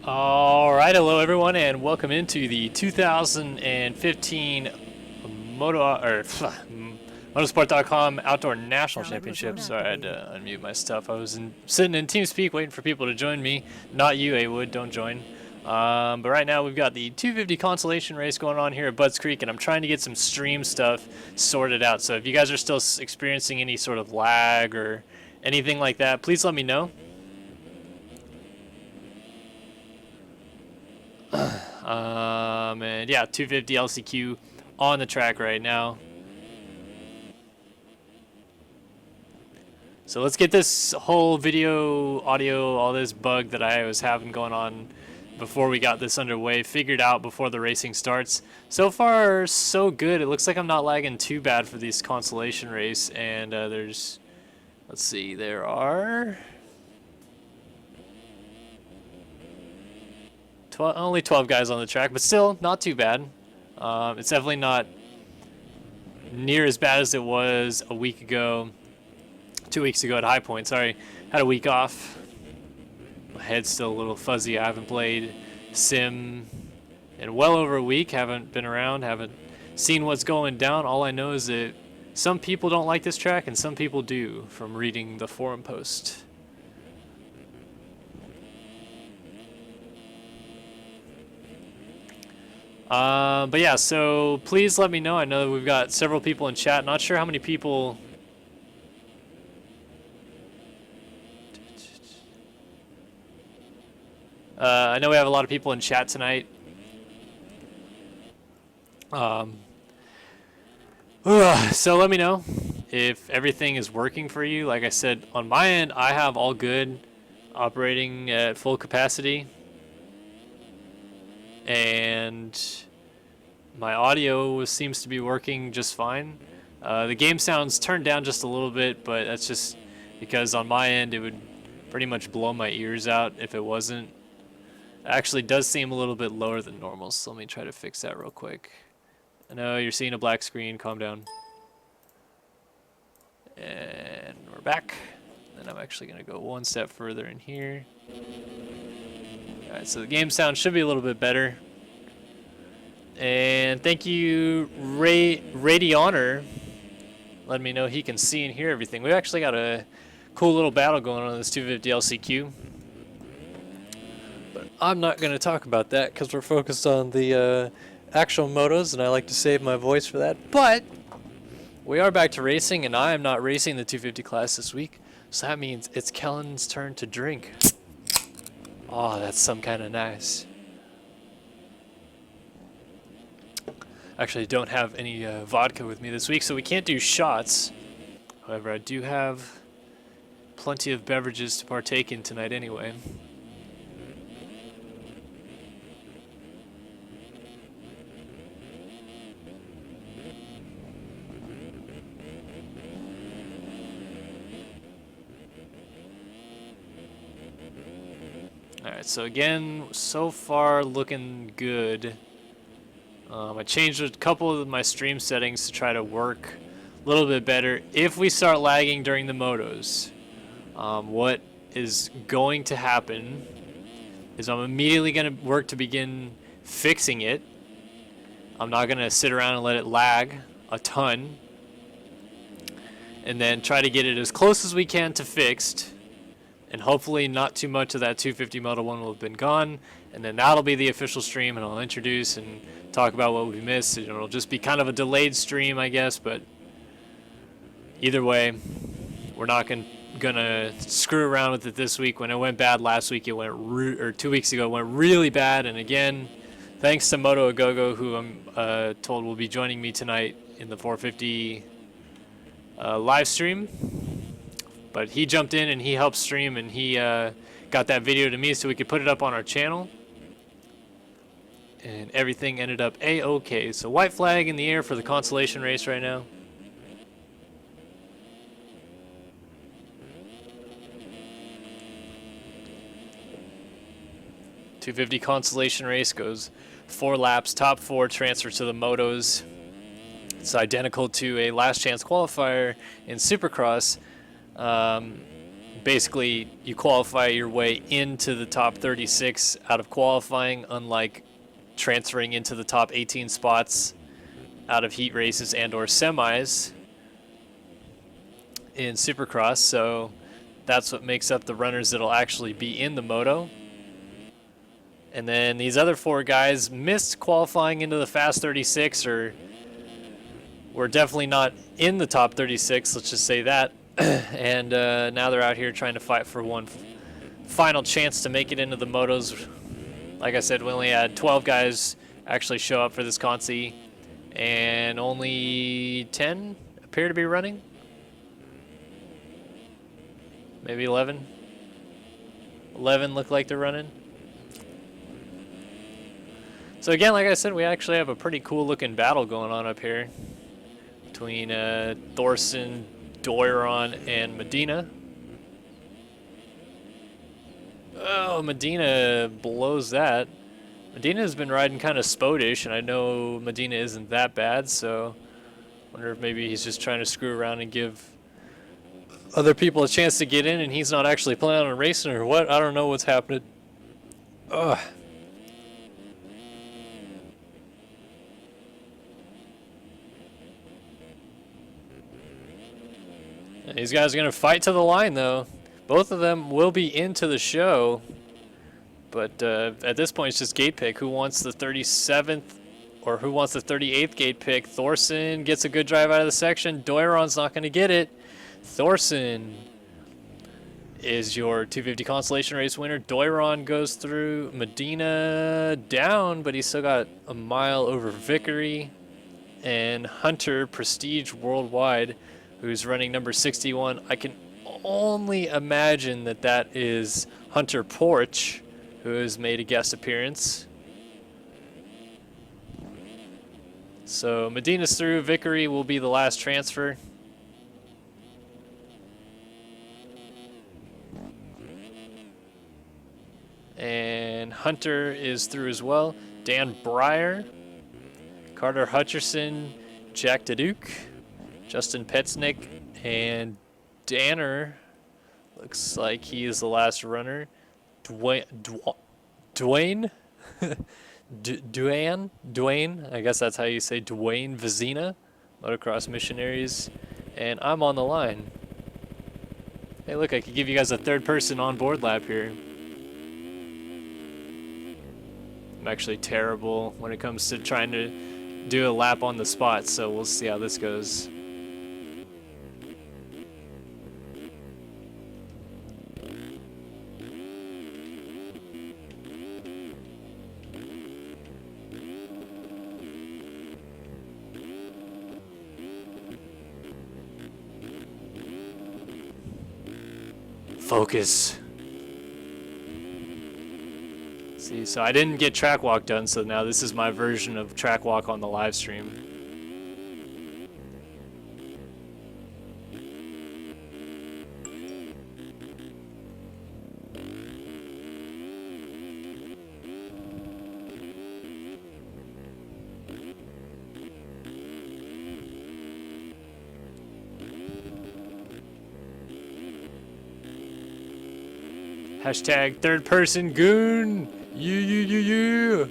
All right, hello everyone, and welcome into the 2015 Moto Motorsport.com Outdoor National Championship. Sorry, I had to unmute my stuff. I was sitting in TeamSpeak waiting for people to join me. Not you, Awood, don't join. But right now we've got the 250 consolation race going on here at Butts Creek, and I'm trying to get some stream stuff sorted out. So if you guys are still experiencing any sort of lag or anything like that, please let me know. And yeah, 250 LCQ on the track right now. So let's get this whole video, audio, all this bug that I was having going on before we got this underway figured out before the racing starts. So far, so good. It looks like I'm not lagging too bad for this consolation race. And let's see, there are only 12 guys on the track, but still not too bad. It's definitely not near as bad as it was a week ago, 2 weeks ago at High Point. Sorry, had a week off. My head's still a little fuzzy. I haven't played Sim in well over a week. Haven't been around, haven't seen what's going down. All I know is that some people don't like this track and some people do, from reading the forum post. But yeah, so please let me know. I know that we've got several people in chat. Not sure how many people. I know we have a lot of people in chat tonight. So let me know if everything is working for you. Like I said, on my end, I have all good, operating at full capacity. And my audio seems to be working just fine. The game sounds turned down just a little bit, but that's just because on my end it would pretty much blow my ears out if it wasn't. It actually does seem a little bit lower than normal, so let me try to fix that real quick. I know you're seeing a black screen, calm down. And we're back. And I'm actually going to go one step further in here. Alright, so the game sound should be a little bit better. And thank you, Radioner, letting me know he can see and hear everything. We've actually got a cool little battle going on in this 250 LCQ. But I'm not going to talk about that because we're focused on the actual motos, and I like to save my voice for that. But we are back to racing, and I am not racing the 250 class this week. So that means it's Kellen's turn to drink. Oh, that's some kind of nice. Actually, I don't have any vodka with me this week, so we can't do shots. However, I do have plenty of beverages to partake in tonight anyway. Alright, so again, so far looking good. I changed a couple of my stream settings to try to work a little bit better. If we start lagging during the motos, what is going to happen is I'm immediately going to work to begin fixing it. I'm not going to sit around and let it lag a ton. And then try to get it as close as we can to fixed. And hopefully not too much of that 250 Moto 1 will have been gone. And then that'll be the official stream, and I'll introduce and talk about what we missed. It'll just be kind of a delayed stream, I guess, but either way, we're not gonna screw around with it this week. When it went bad last week, it went or 2 weeks ago, it went really bad. And again, thanks to Moto Agogo, who I'm told will be joining me tonight in the 450 live stream. But he jumped in and he helped stream, and he got that video to me so we could put it up on our channel. And everything ended up A-okay. So white flag in the air for the consolation race right now. .250 consolation race goes 4 laps, top 4 transfers to the motos. It's identical to a last chance qualifier in Supercross. basically you qualify your way into the top 36 out of qualifying, unlike transferring into the top 18 spots out of heat races and or semis in Supercross. So that's what makes up the runners that'll actually be in the Moto. And then these other 4 guys missed qualifying into the Fast 36, or were definitely not in the top 36, let's just say that. And now they're out here trying to fight for one final chance to make it into the Motos. Like I said, we only had 12 guys actually show up for this Consi, and only 10 appear to be running. Maybe 11. 11 look like they're running. So again, like I said, we actually have a pretty cool looking battle going on up here between Thorson, Doiron, and Medina. Oh, Medina blows that. Medina has been riding kind of spodish, and I know Medina isn't that bad, so I wonder if maybe he's just trying to screw around and give other people a chance to get in, and he's not actually planning on racing or what. I don't know what's happening. Ugh. These guys are going to fight to the line, though. Both of them will be into the show. But at this point, it's just gate pick. Who wants the 37th or who wants the 38th gate pick? Thorson gets a good drive out of the section. Doiron's not going to get it. Thorson is your 250 consolation race winner. Doiron goes through. Medina down, but he's still got a mile over Vickery. And Hunter, Prestige Worldwide, who's running number 61. I can only imagine that that is Hunter Porch, who has made a guest appearance. So Medina's through. Vickery will be the last transfer. And Hunter is through as well. Dan Breyer, Carter Hutcherson, Jack DeDuke, Justin Petznick, and Danner looks like he is the last runner. Dwayne, I guess that's how you say Dwayne Vizina, Motocross Missionaries, and I'm on the line. Hey, look, I could give you guys a third person on board lap here. I'm actually terrible when it comes to trying to do a lap on the spot, so we'll see how this goes. Focus. See, so I didn't get track walk done, so now this is my version of track walk on the live stream. Hashtag third person goon. Yeah.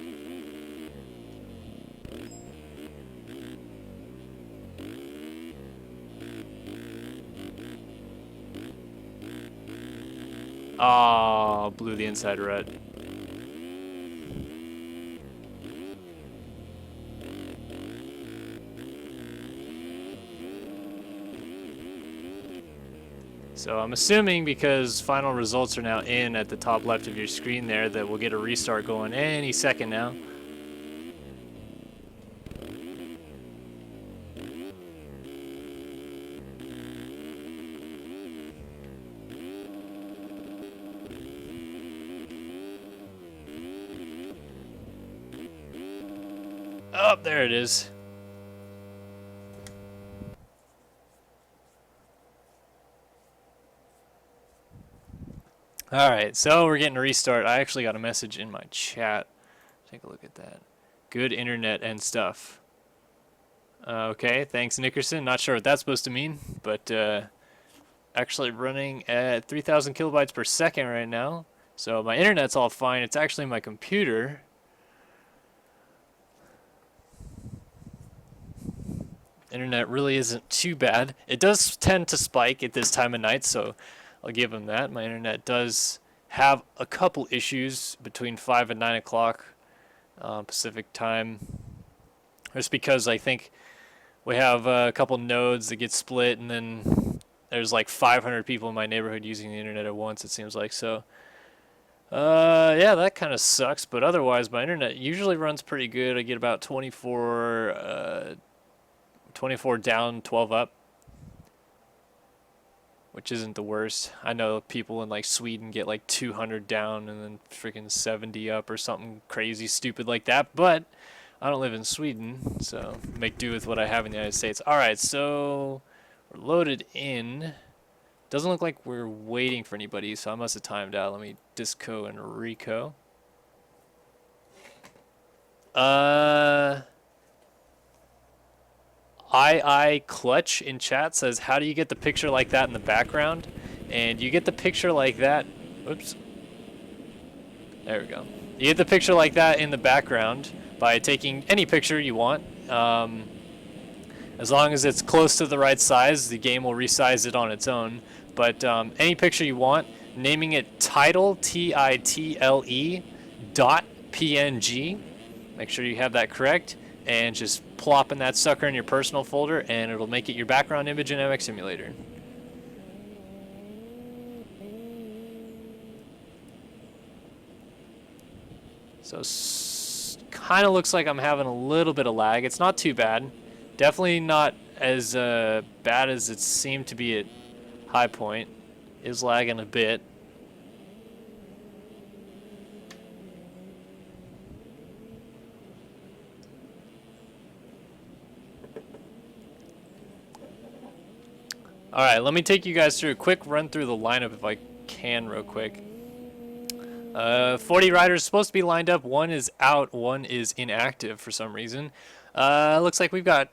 Ah, blew the inside rut. So I'm assuming, because final results are now in at the top left of your screen there, that we'll get a restart going any second now. Oh, there it is. All right, so we're getting a restart. I actually got a message in my chat. Take a look at that. Good internet and stuff. Okay, thanks, Nickerson. Not sure what that's supposed to mean, but actually running at 3,000 kilobytes per second right now. So my internet's all fine. It's actually my computer. Internet really isn't too bad. It does tend to spike at this time of night, so I'll give them that. My internet does have a couple issues between 5 and 9 o'clock Pacific time. Just because I think we have a couple nodes that get split, and then there's like 500 people in my neighborhood using the internet at once, it seems like. So yeah, that kind of sucks, but otherwise my internet usually runs pretty good. I get about 24 down, 12 up, which isn't the worst. I know people in like Sweden get like 200 down and then freaking 70 up or something crazy stupid like that, but I don't live in Sweden, so make do with what I have in the United States. Alright, so we're loaded in. Doesn't look like we're waiting for anybody, so I must have timed out. Let me disco and reco. I Clutch in chat says, how do you get the picture like that in the background? And you get the picture like that. Oops. There we go. You get the picture like that in the background by taking any picture you want. As long as it's close to the right size, the game will resize it on its own. But any picture you want, naming it title, T-I-T-L-E, .png. Make sure you have that correct. And just plopping that sucker in your personal folder, and it'll make it your background image in MX Simulator. So kind of looks like I'm having a little bit of lag. It's not too bad. Definitely not as bad as it seemed to be at High Point. Is lagging a bit. Alright, let me take you guys through a quick run through the lineup if I can real quick. 40 riders supposed to be lined up. One is out, one is inactive for some reason. Looks like we've got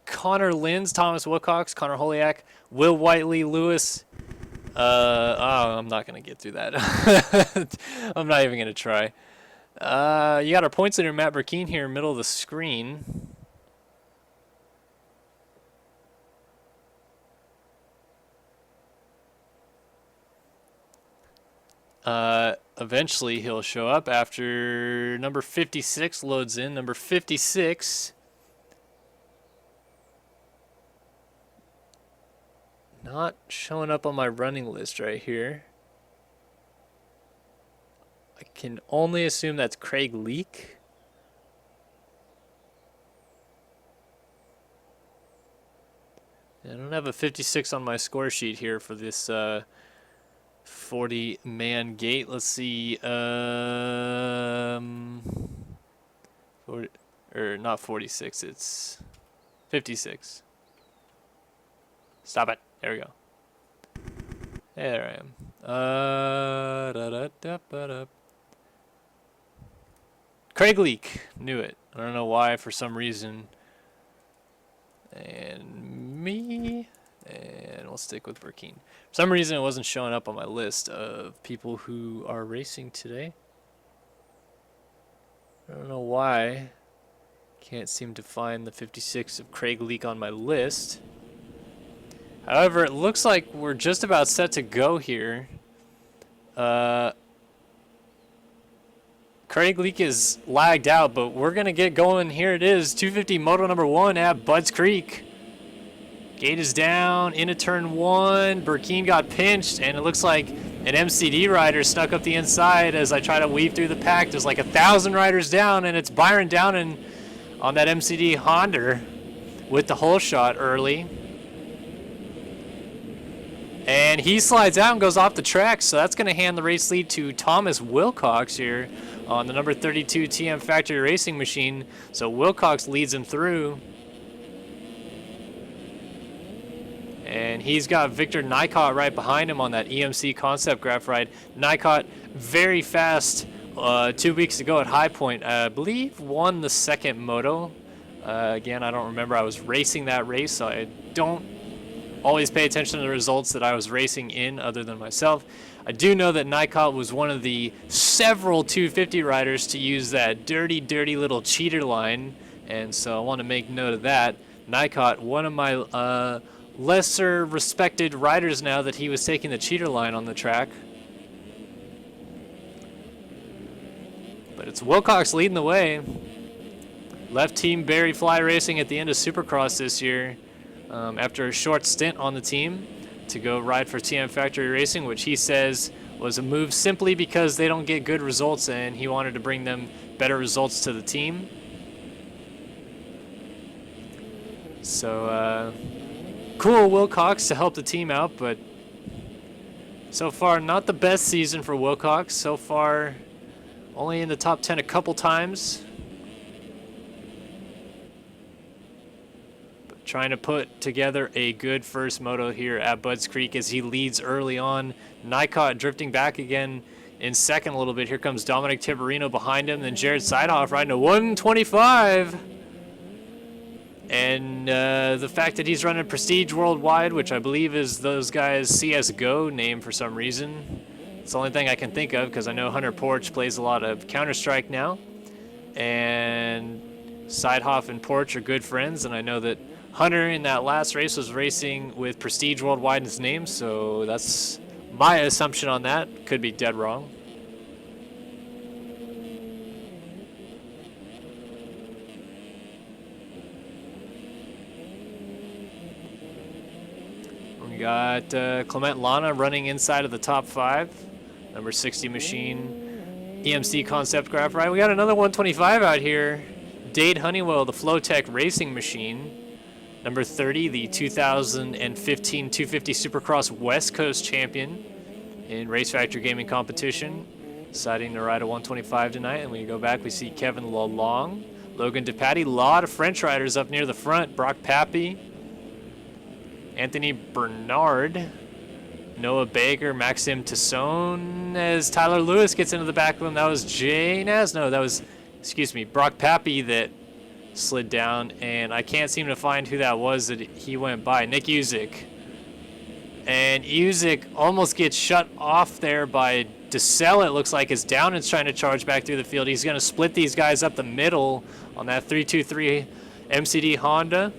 Connor Linz, Thomas Willcox, Connor Holiak, Will Whiteley, Lewis. Oh, I'm not going to get through that. I'm not even going to try. You got our points leader, Matt Burkeen, here in the middle of the screen. Eventually he'll show up after number 56 loads in. Number 56. Not showing up on my running list right here. I can only assume that's Craig Leak. I don't have a 56 on my score sheet here for this 40-man gate. Let's see. 40, or not 46. It's 56. Stop it. There we go. There I am. Craig Leak. Knew it. I don't know why, for some reason. And me. And we'll stick with Burkeen. For some reason, it wasn't showing up on my list of people who are racing today. I don't know why. Can't seem to find the 56 of Craig Leak on my list. However, it looks like we're just about set to go here. Craig Leak is lagged out, but we're going to get going. Here it is, 250 Moto number 1 at Budds Creek. Gate is down into turn 1. Burkeen got pinched, and it looks like an MCD rider snuck up the inside as I try to weave through the pack. There's like 1,000 riders down, and it's Byron Downen on that MCD Honda with the hole shot early. And he slides out and goes off the track, so that's going to hand the race lead to Thomas Willcox here on the number 32 TM Factory Racing machine. So Willcox leads him through. And he's got Victor Nykot right behind him on that EMC concept graph ride. Nykot very fast 2 weeks ago at High Point. I believe won the second moto. Again, I don't remember. I was racing that race, so I don't always pay attention to the results that I was racing in other than myself. I do know that Nikot was one of the several 250 riders to use that dirty, dirty little cheater line, and so I want to make note of that. Nikot, one of my lesser respected riders now that he was taking the cheater line on the track. But it's Willcox leading the way. Left Team Barry Fly Racing at the end of Supercross this year after a short stint on the team to go ride for TM Factory Racing, which he says was a move simply because they don't get good results and he wanted to bring them better results to the team. So cool Willcox to help the team out, but so far not the best season for Willcox. So far only in the top 10 a couple times. But trying to put together a good first moto here at Budds Creek as he leads early on. Nikot drifting back again in second a little bit. Here comes Dominic Tiberino behind him. Then Jared Seidhoff riding a 125. And the fact that he's running Prestige Worldwide, which I believe is those guys' CSGO name for some reason. It's the only thing I can think of because I know Hunter Porch plays a lot of Counter-Strike now. And Seidhoff and Porch are good friends, and I know that Hunter in that last race was racing with Prestige Worldwide in his name, so that's my assumption on that. Could be dead wrong. We got Clement Lana running inside of the top 5. Number 60 machine, EMC Concept Graph ride. We got another 125 out here. Dade Honeywell, the Flowtech Racing machine. Number 30, the 2015 250 Supercross West Coast champion in Race Factory Gaming competition. Deciding to ride a 125 tonight. And when you go back, we see Kevin Lalong, Logan DePatie, a lot of French riders up near the front. Brock Pappy, Anthony Bernard, Noah Baker, Maxim Tassone, as Tyler Lewis gets into the back of him. That was Jay Naz. No, that was, excuse me, Brock Pappy that slid down, and I can't seem to find who that was that he went by. Nick Usyk. And Usyk almost gets shut off there by DeSelle, it looks like, as Downan's trying to charge back through the field. He's going to split these guys up the middle on that 323 MCD Honda.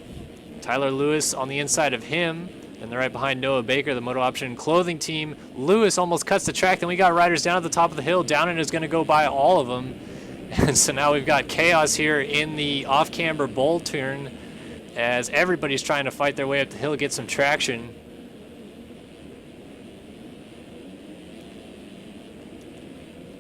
Tyler Lewis on the inside of him. And they're right behind Noah Baker, the Moto Option Clothing team. Lewis almost cuts the track. Then we got riders down at the top of the hill. Downen is going to go by all of them. And so now we've got chaos here in the off-camber bowl turn as everybody's trying to fight their way up the hill, get some traction.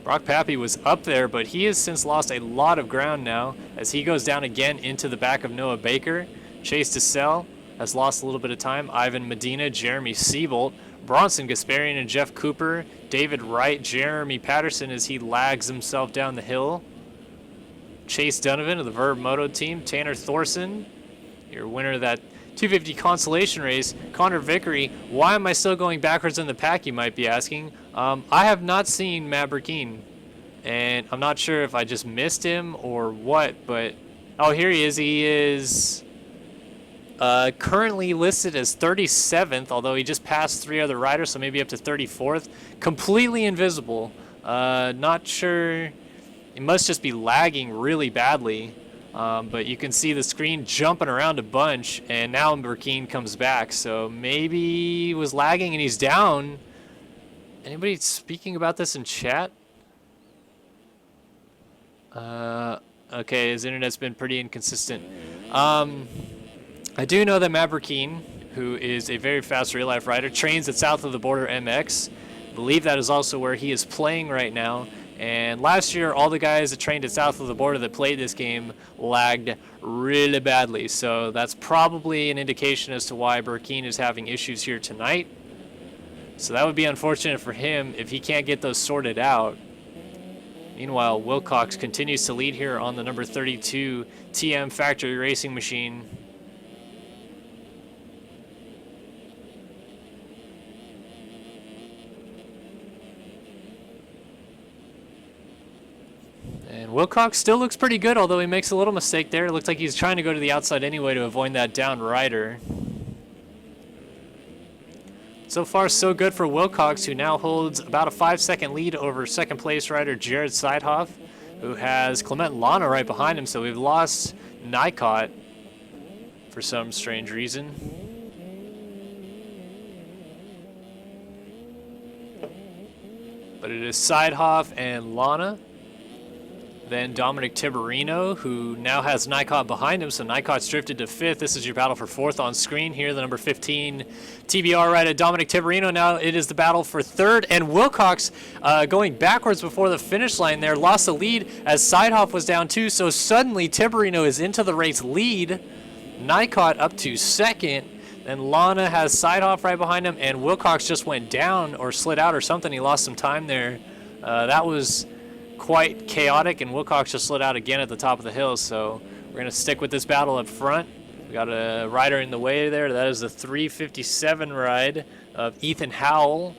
Brock Pappy was up there, but he has since lost a lot of ground now as he goes down again into the back of Noah Baker. Chase DeSelle has lost a little bit of time. Ivan Medina, Jeremy Siebold, Bronson Gasparian and Jeff Cooper, David Wright, Jeremy Patterson as he lags himself down the hill. Chase Donovan of the Verb Moto team, Tanner Thorson, your winner of that 250 consolation race. Connor Vickery, why am I still going backwards in the pack, you might be asking. I have not seen Matt Burkeen, and I'm not sure if I just missed him or what, but oh, here he is. He is currently listed as 37th, although he just passed 3 other riders, so maybe up to 34th. Completely invisible. Not sure. It must just be lagging really badly. But you can see the screen jumping around a bunch, and now Burkeen comes back. So maybe he was lagging and he's down. Anybody speaking about this in chat? Okay, his internet's been pretty inconsistent. I do know that Matt Burkeen, who is a very fast real-life rider, trains at South of the Border MX. I believe that is also where he is playing right now. And last year, all the guys that trained at South of the Border that played this game lagged really badly. So that's probably an indication as to why Burkeen is having issues here tonight. So that would be unfortunate for him if he can't get those sorted out. Meanwhile, Willcox continues to lead here on the number 32 TM Factory Racing machine. And Willcox still looks pretty good, although he makes a little mistake there. It looks like he's trying to go to the outside anyway to avoid that down rider. So far, so good for Willcox, who now holds about a 5-second lead over second place rider Jared Seidhoff, who has Clement Lana right behind him. So we've lost Nikot for some strange reason. But it is Seidhoff and Lana. Then Dominic Tiberino, who now has Nikot behind him, so Nikot's drifted to 5th. This is your battle for 4th on screen here, the number 15 TBR rider Dominic Tiberino. Now it is the battle for 3rd, and Willcox going backwards before the finish line there, lost the lead as Seidhoff was down 2, so suddenly Tiberino is into the race lead. Nikot up to 2nd, then Lana has Seidhoff right behind him, and Willcox just went down or slid out or something. He lost some time there. That was quite chaotic, and Willcox just slid out again at the top of the hill, so we're going to stick with this battle up front. We got a rider in the way there. That is the 357 ride of Ethan Howell.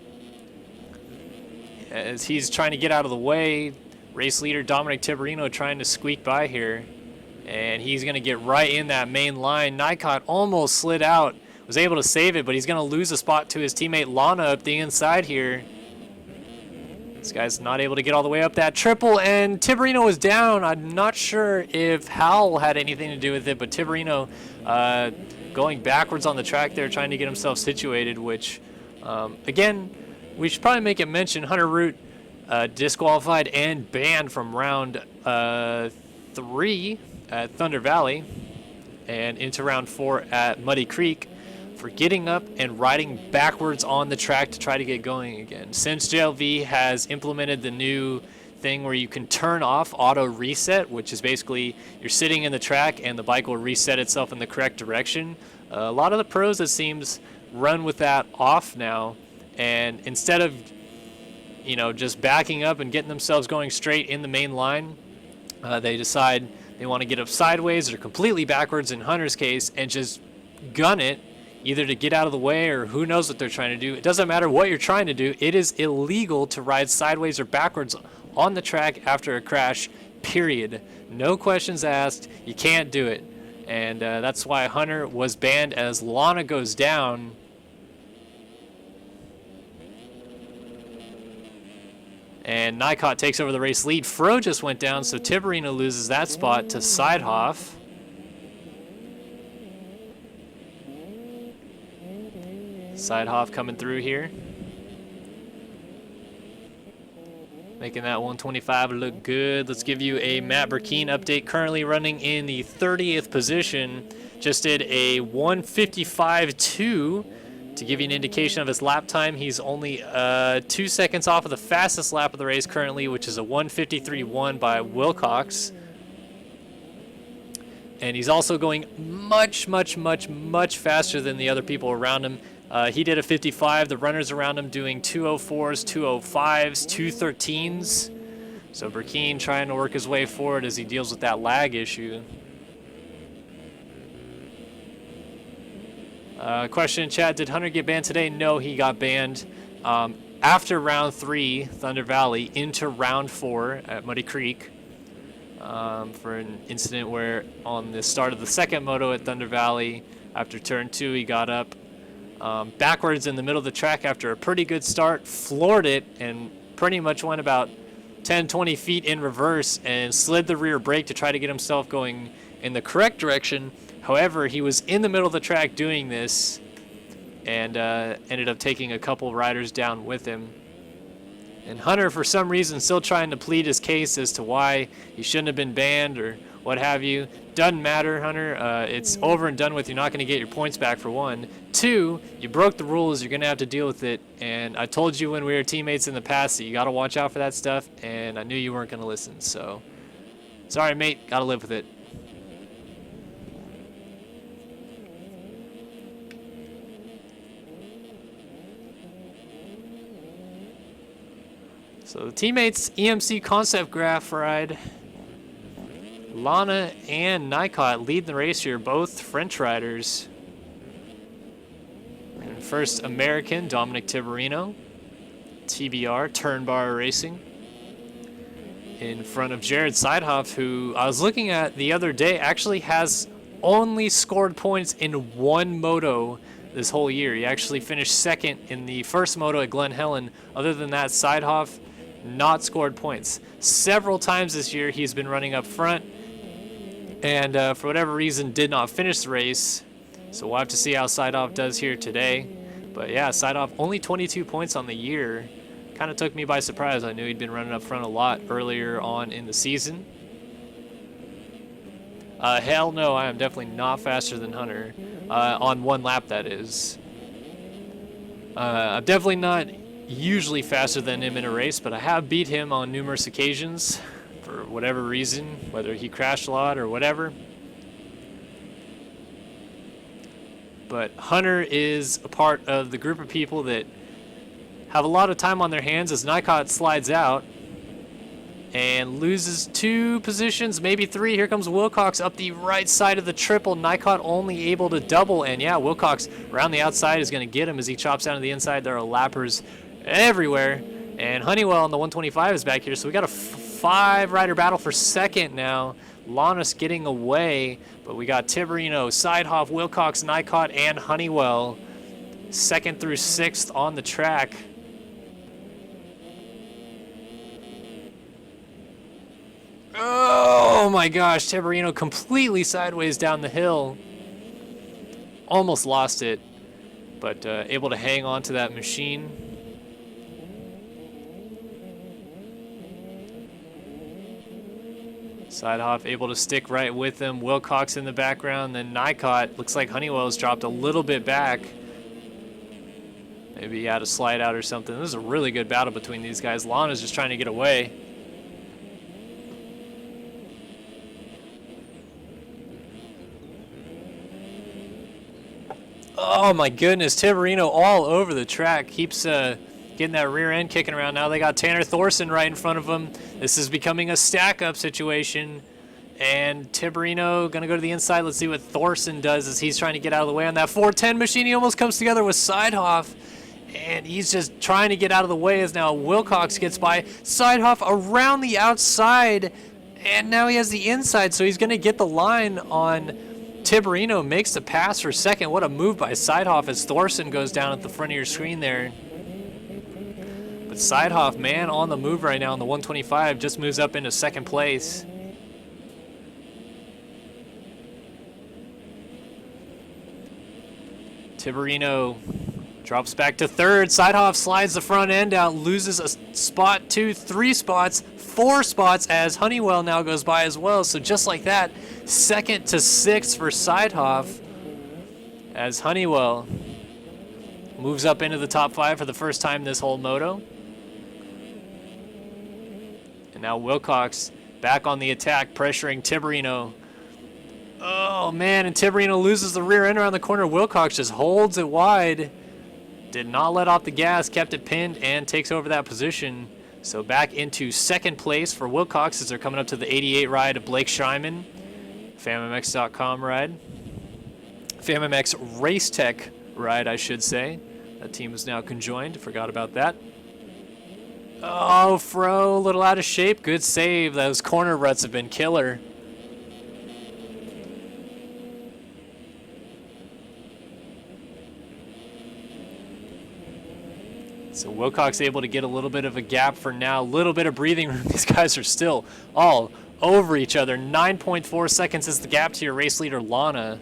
As he's trying to get out of the way, race leader Dominic Tiberino trying to squeak by here, and he's going to get right in that main line. Nikot almost slid out, was able to save it, but he's going to lose a spot to his teammate Lana up the inside here. This guy's not able to get all the way up that triple, and Tiberino was down. I'm not sure if Howell had anything to do with it, but Tiberino going backwards on the track there, trying to get himself situated, which, again, we should probably make a mention. Hunter Root disqualified and banned from round 3 at Thunder Valley and into round 4 at Muddy Creek for getting up and riding backwards on the track to try to get going again. Since JLV has implemented the new thing where you can turn off auto reset, which is basically you're sitting in the track and the bike will reset itself in the correct direction. A lot of the pros, it seems, run with that off now, and instead of, you know, just backing up and getting themselves going straight in the main line, they decide they want to get up sideways or completely backwards in Hunter's case and just gun it, either to get out of the way or who knows what they're trying to do. It doesn't matter what you're trying to do. It is illegal to ride sideways or backwards on the track after a crash, period. No questions asked. You can't do it. And that's why Hunter was banned as Lana goes down. And Nikot takes over the race lead. Fro just went down, so Tiberino loses that spot to Seidhoff. Seidhoff coming through here, making that 125 look good. Let's give you a Matt Burkeen update. Currently running in the 30th position. Just did a 155.2 to give you an indication of his lap time. He's only 2 seconds off of the fastest lap of the race currently, which is a 153.1 by Willcox. And he's also going much faster than the other people around him. He did a 55. The runners around him doing 204s, 205s, 213s. So Burkeen trying to work his way forward as he deals with that lag issue. Question in chat, did Hunter get banned today? No, he got banned after round 3, Thunder Valley, into round 4 at Muddy Creek for an incident where on the start of the second moto at Thunder Valley, after turn 2, he got up backwards in the middle of the track after a pretty good start, floored it, and pretty much went about 10-20 feet in reverse and slid the rear brake to try to get himself going in the correct direction. However, he was in the middle of the track doing this and ended up taking a couple riders down with him. And Hunter, for some reason, still trying to plead his case as to why he shouldn't have been banned or what have you. Doesn't matter, Hunter. It's over and done with. You're not going to get your points back, for one. 2, you broke the rules. You're going to have to deal with it. And I told you when we were teammates in the past that you got to watch out for that stuff, and I knew you weren't going to listen. So, sorry, mate. Got to live with it. So the teammates EMC concept graph ride. Lana and Nikot lead the race here, both French riders. And first American, Dominic Tiberino, TBR, Turn Bar Racing. In front of Jared Seidhoff, who I was looking at the other day, actually has only scored points in one moto this whole year. He actually finished second in the first moto at Glen Helen. Other than that, Seidhoff not scored points. Several times this year he's been running up front, and for whatever reason did not finish the race. So we'll have to see how Seidhoff does here today. But yeah, Seidhoff only 22 points on the year. Kind of took me by surprise. I knew he'd been running up front a lot earlier on in the season. Hell no, I am definitely not faster than Hunter. On one lap, that is. I'm definitely not usually faster than him in a race, but I have beat him on numerous occasions for whatever reason, whether he crashed a lot or whatever. But Hunter is a part of the group of people that have a lot of time on their hands as Nikot slides out and loses 2 positions, maybe 3. Here comes Willcox up the right side of the triple. Nikot only able to double, and yeah, Willcox around the outside is going to get him as he chops down to the inside. There are lappers everywhere, and Honeywell on the 125 is back here, so we got a 5-rider battle for second now. Lanus getting away, but we got Tiberino, Seidhoff, Willcox, Nikot, and Honeywell 2nd through 6th on the track. Oh my gosh, Tiberino completely sideways down the hill. Almost lost it, but able to hang on to that machine. Seidhoff able to stick right with him. Willcox in the background, then Nikot. Looks like Honeywell's dropped a little bit back. Maybe he had a slide out or something. This is a really good battle between these guys. Lana's just trying to get away. Oh my goodness, Tiberino all over the track. Keeps getting that rear end kicking around. Now they got Tanner Thorson right in front of them. This is becoming a stack-up situation. And Tiberino going to go to the inside. Let's see what Thorson does as he's trying to get out of the way on that 410 machine. He almost comes together with Seidhoff. And he's just trying to get out of the way as now Willcox gets by. Seidhoff around the outside. And now he has the inside, so he's going to get the line on Tiberino. Makes the pass for second. What a move by Seidhoff as Thorson goes down at the front of your screen there. But Seidhoff, man, on the move right now on the 125, just moves up into second place. Tiberino drops back to third. Seidhoff slides the front end out, loses a spot, 2, 3 spots, 4 spots as Honeywell now goes by as well. So just like that, 2nd to 6th for Seidhoff as Honeywell moves up into the top 5 for the first time this whole moto. And now Willcox back on the attack, pressuring Tiberino. Oh man, and Tiberino loses the rear end around the corner. Willcox just holds it wide. Did not let off the gas, kept it pinned, and takes over that position. So back into second place for Willcox as they're coming up to the 88 ride of Blake Schreiman. FamMX.com ride. FamMX Race Tech ride, I should say. That team is now conjoined. Forgot about that. Oh, Fro, a little out of shape. Good save. Those corner ruts have been killer. So Willcox able to get a little bit of a gap for now. A little bit of breathing room. These guys are still all over each other. 9.4 seconds is the gap to your race leader, Lana.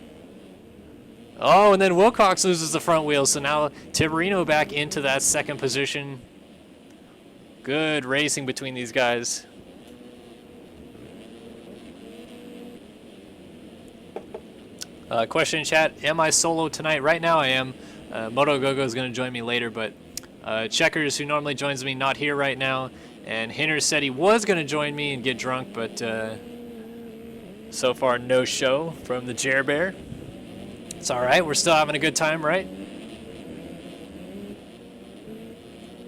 Oh, and then Willcox loses the front wheel. So now Tiberino back into that second position. Good racing between these guys. Question in chat, am I solo tonight? Right now I am. Moto Gogo is going to join me later, but Checkers, who normally joins me, not here right now. And Hinner said he was going to join me and get drunk, but so far no show from the Jer Bear. It's all right. We're still having a good time, right?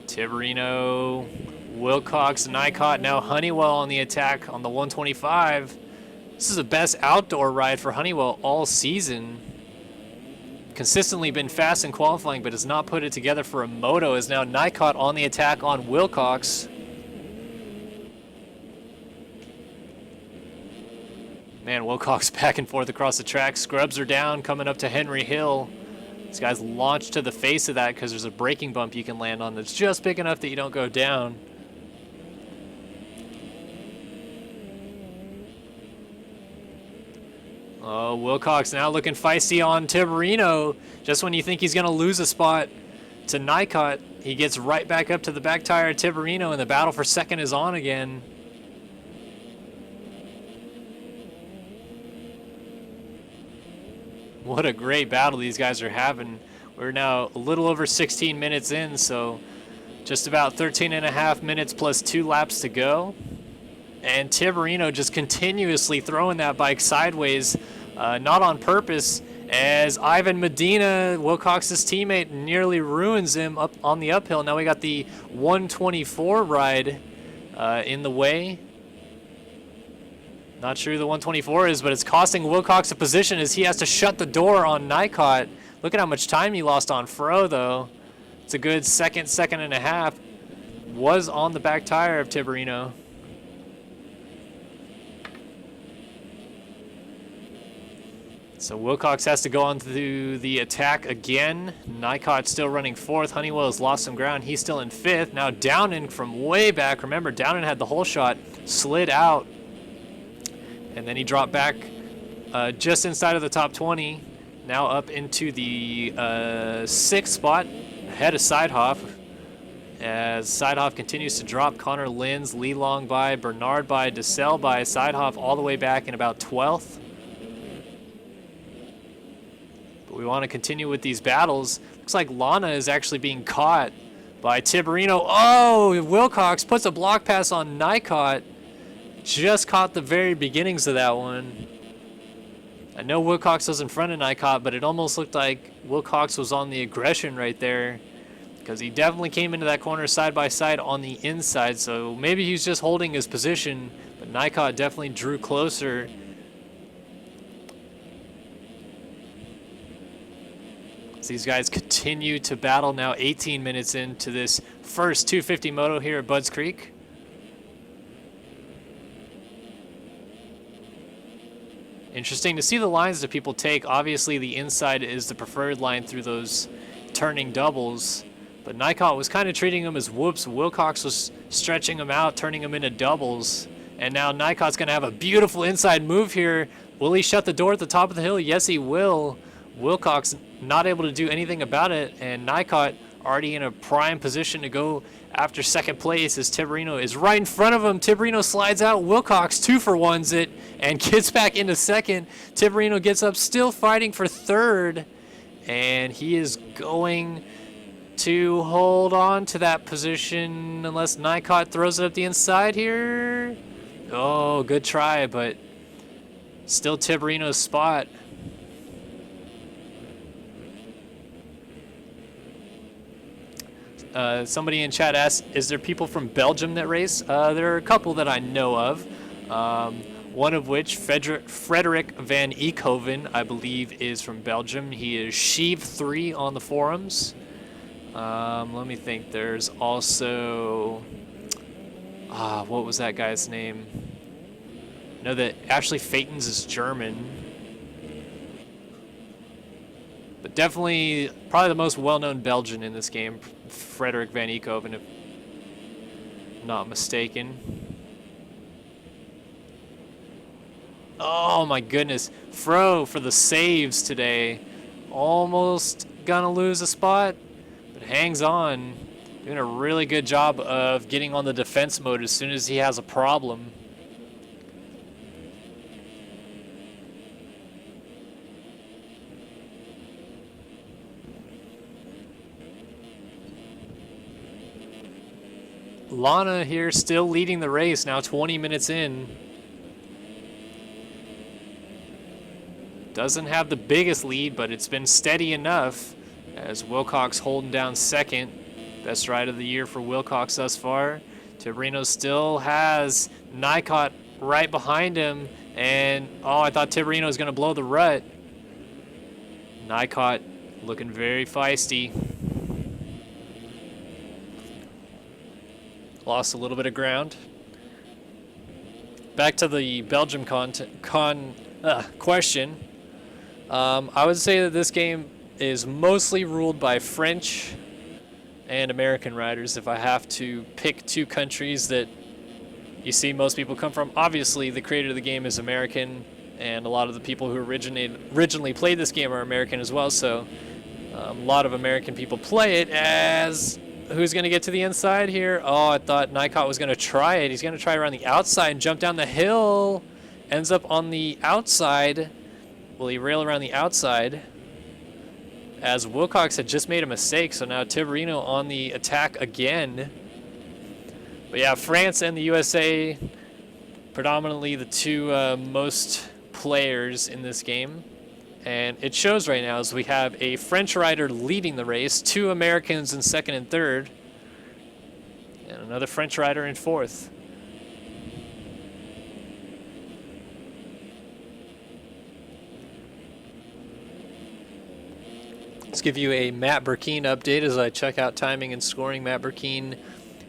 Tiberino, Willcox, Nikot, now Honeywell on the attack on the 125. This is the best outdoor ride for Honeywell all season. Consistently been fast in qualifying, but has not put it together for a moto. Is now Nikot on the attack on Willcox. Man, Willcox back and forth across the track. Scrubs are down, coming up to Henry Hill. These guys launch to the face of that because there's a braking bump you can land on that's just big enough that you don't go down. Oh, Willcox now looking feisty on Tiberino. Just when you think he's going to lose a spot to Nycott, he gets right back up to the back tire of Tiberino, and the battle for second is on again. What a great battle these guys are having. We're now a little over 16 minutes in, so just about 13 and a half minutes plus 2 laps to go. And Tiberino just continuously throwing that bike sideways, not on purpose, as Ivan Medina, Willcox's teammate, nearly ruins him up on the uphill. Now we got the 124 ride in the way. Not sure who the 124 is, but it's costing Willcox a position as he has to shut the door on Nycott. Look at how much time he lost on Fro, though. It's a good second and a half. Was on the back tire of Tiberino. So Willcox has to go on to the attack again. Nycott still running 4th. Honeywell has lost some ground. He's still in 5th. Now Downen from way back. Remember, Downen had the whole shot. Slid out. And then he dropped back just inside of the top 20. Now up into the 6th spot. Ahead of Seidhoff. As Seidhoff continues to drop. Connor Linz, Lee Long by, Bernard by, DeSalle by, Seidhoff all the way back in about 12th. We want to continue with these battles. Looks like Lana is actually being caught by Tiberino. Oh, Willcox puts a block pass on Nycott. Just caught the very beginnings of that one. I know Willcox was in front of Nycott, but it almost looked like Willcox was on the aggression right there, because he definitely came into that corner side by side on the inside. So maybe he's just holding his position, but Nycott definitely drew closer. These guys continue to battle now 18 minutes into this first 250 moto here at Budds Creek. Interesting to see the lines that people take. Obviously the inside is the preferred line through those turning doubles, but Nycott was kind of treating them as whoops. Willcox was stretching them out, turning them into doubles, and now Nycott's going to have a beautiful inside move here. Will he shut the door at the top of the hill? Yes, he will. Willcox not able to do anything about it, and Nycott already in a prime position to go after second place as Tiberino is right in front of him. Tiberino slides out. Willcox 2-for-1s it and gets back into second. Tiberino gets up, still fighting for third, and he is going to hold on to that position unless Nycott throws it up the inside here. Oh, good try, but still Tiberino's spot. Somebody in chat asked, is there people from Belgium that race? There are a couple that I know of. One of which, Frederick van Eekhoven, I believe, is from Belgium. He is Sheev 3 on the forums. Let me think. There's also... what was that guy's name? I know that Ashley Phaetons is German. But definitely, probably the most well-known Belgian in this game, Frederick van Eekhoven, if not mistaken. Oh my goodness, Fro for the saves today. Almost gonna lose a spot, but hangs on. Doing a really good job of getting on the defense mode as soon as he has a problem. Lana here still leading the race, now 20 minutes in. Doesn't have the biggest lead, but it's been steady enough as Willcox holding down second. Best ride of the year for Willcox thus far. Tiberino still has Nycott right behind him, and oh, I thought Tiberino was going to blow the rut. Nycott looking very feisty. Lost a little bit of ground. Back to the Belgium question. I would say that this game is mostly ruled by French and American riders. If I have to pick two countries that you see most people come from, obviously the creator of the game is American, and a lot of the people who originally played this game are American as well, so a lot of American people play it. As who's going to get to the inside here? Oh, I thought Nikot was going to try it. He's going to try around the outside and jump down the hill. Ends up on the outside. Will he rail around the outside? As Willcox had just made a mistake, so now Tiberino on the attack again. But yeah, France and the USA, predominantly the two most players in this game. And it shows right now as we have a French rider leading the race, two Americans in second and third, and another French rider in fourth. Let's give you a Matt Burkeen update as I check out timing and scoring. Matt Burkeen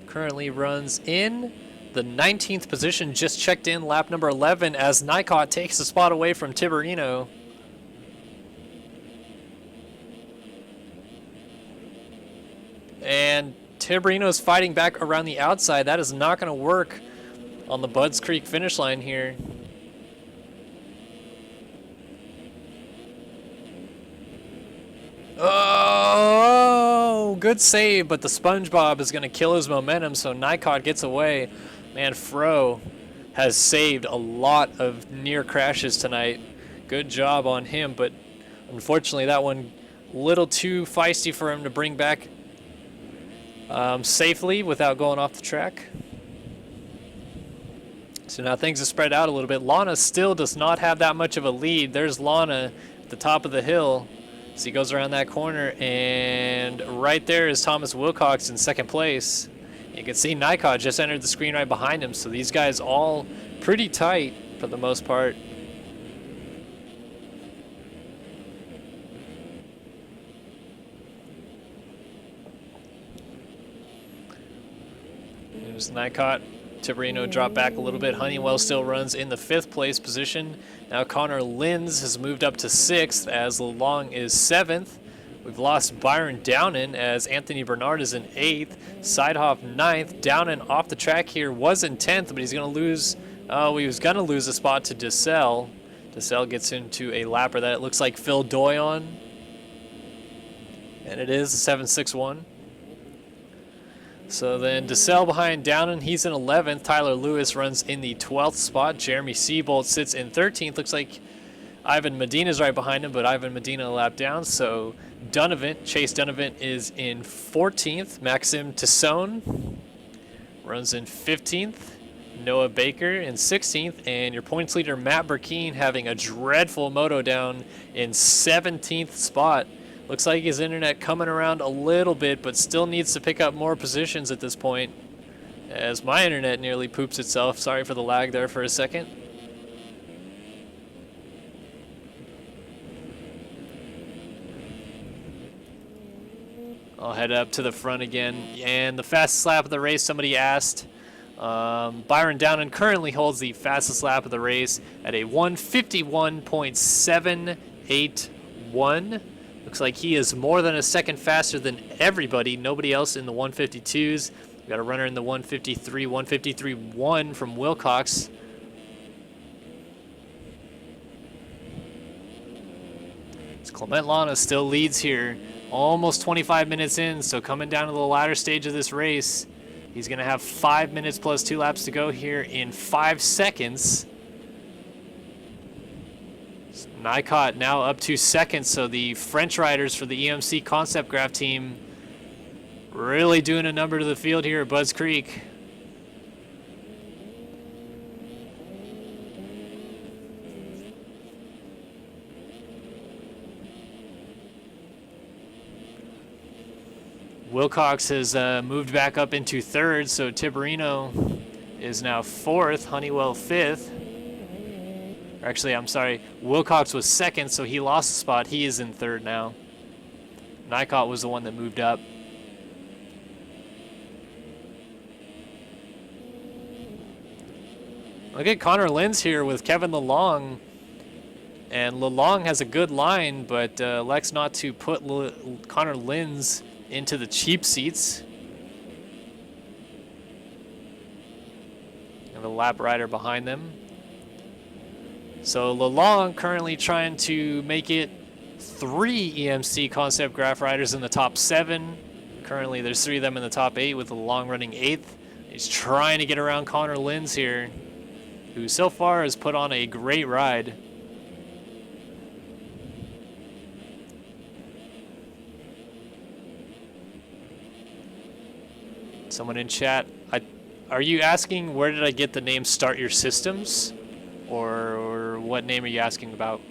currently runs in the 19th position, just checked in lap number 11 as Nikot takes the spot away from Tiberino. And Tiberino's fighting back around the outside. That is not going to work on the Budds Creek finish line here. Oh, good save, but the SpongeBob is going to kill his momentum, so Nikot gets away. Man, Fro has saved a lot of near crashes tonight. Good job on him, but unfortunately that one a little too feisty for him to bring back safely without going off the track. So now things have spread out a little bit. Lana still does not have that much of a lead. There's Lana at the top of the hill. So he goes around that corner, and right there is Thomas Willcox in second place. You can see Nikot just entered the screen right behind him, so these guys all pretty tight for the most part. There's Nikot. Tiberino dropped back a little bit. Honeywell still runs in the 5th place position. Now Connor Linz has moved up to 6th as Long is 7th. We've lost Byron Downen as Anthony Bernard is in 8th. Sidehoff 9th. Downen off the track here was in 10th, but he's going to lose. Oh, he was going to lose a spot to DeSalle. DeSalle gets into a lapper that it looks like Phil Doyon. And it is a 7.61. So then DeSalle behind Downen, he's in 11th. Tyler Lewis runs in the 12th spot. Jeremy Seabolt sits in 13th. Looks like Ivan Medina's right behind him, but Ivan Medina a lap down. So Chase Donovan is in 14th. Maxim Tassone runs in 15th. Noah Baker in 16th. And your points leader, Matt Burkeen, having a dreadful moto down in 17th spot. Looks like his internet coming around a little bit, but still needs to pick up more positions at this point, as my internet nearly poops itself. Sorry for the lag there for a second. I'll head up to the front again. And the fastest lap of the race, somebody asked. Byron Downen currently holds the fastest lap of the race at a 1:51.781. Looks like he is more than a second faster than everybody. Nobody else in the 152s. We got a runner in the 153.1 from Willcox. Clement Lana still leads here. Almost 25 minutes in, so coming down to the latter stage of this race. He's going to have 5 minutes plus 2 laps to go here in 5 seconds. Nikot now up to second, so the French riders for the EMC Concept Graph team really doing a number to the field here at Budds Creek. Willcox has moved back up into third, so Tiberino is now fourth, Honeywell fifth. Actually, I'm sorry, Willcox was second, so he lost a spot. He is in third now. Nikot was the one that moved up. Look at Connor Linz here with Kevin LeLong. And Lalong has a good line, but elects not to put Connor Linz into the cheap seats. Have a lap rider behind them. So Lalong currently trying to make it 3 EMC concept graph riders in the top 7. Currently there's 3 of them in the top 8 with Lalong running 8th. He's trying to get around Connor Linz here, who so far has put on a great ride. Someone in chat, are you asking where did I get the name Start Your Systems? Or what name are you asking about?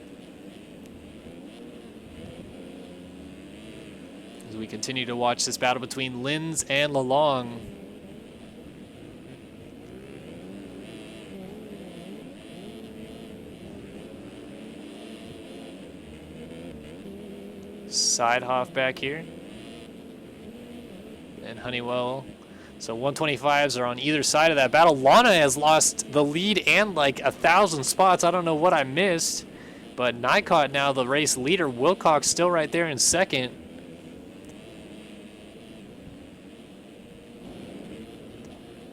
As we continue to watch this battle between Linz and Lalong. Sidehoff back here. And Honeywell. So 125s are on either side of that battle. Lana has lost the lead and like 1,000 spots. I don't know what I missed. But Nikot now the race leader. Willcox still right there in second.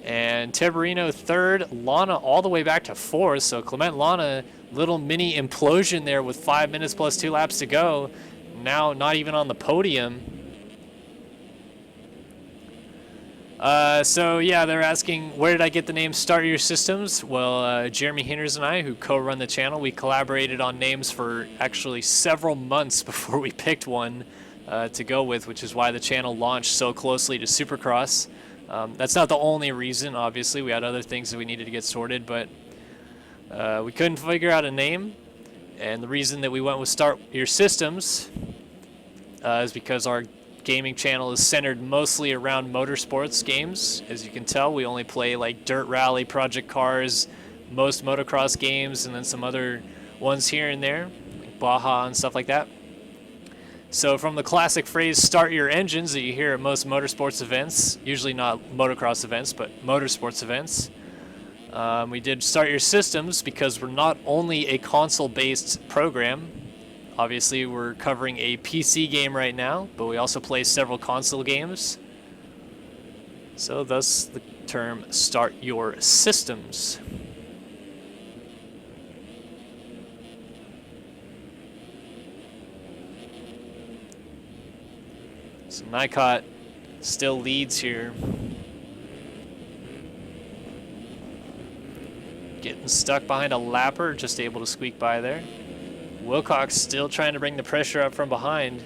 And Tiberino third. Lana all the way back to fourth. So Clement Lana, little mini implosion there with 5 minutes plus 2 laps to go. Now not even on the podium. So yeah, they're asking where did I get the name Start Your Systems? Well, Jeremy Hinders and I, who co-run the channel, we collaborated on names for actually several months before we picked one to go with, which is why the channel launched so closely to Supercross. That's not the only reason, obviously. We had other things that we needed to get sorted, but we couldn't figure out a name. And the reason that we went with Start Your Systems is because our gaming channel is centered mostly around motorsports games. As you can tell, we only play like Dirt Rally, Project Cars, most motocross games, and then some other ones here and there, like Baja and stuff like that. So from the classic phrase, start your engines, that you hear at most motorsports events, usually not motocross events, but motorsports events, we did Start Your Systems because we're not only a console-based program. Obviously, we're covering a PC game right now, but we also play several console games. So thus the term Start Your Systems. So Nikot still leads here. Getting stuck behind a lapper, just able to squeak by there. Willcox still trying to bring the pressure up from behind.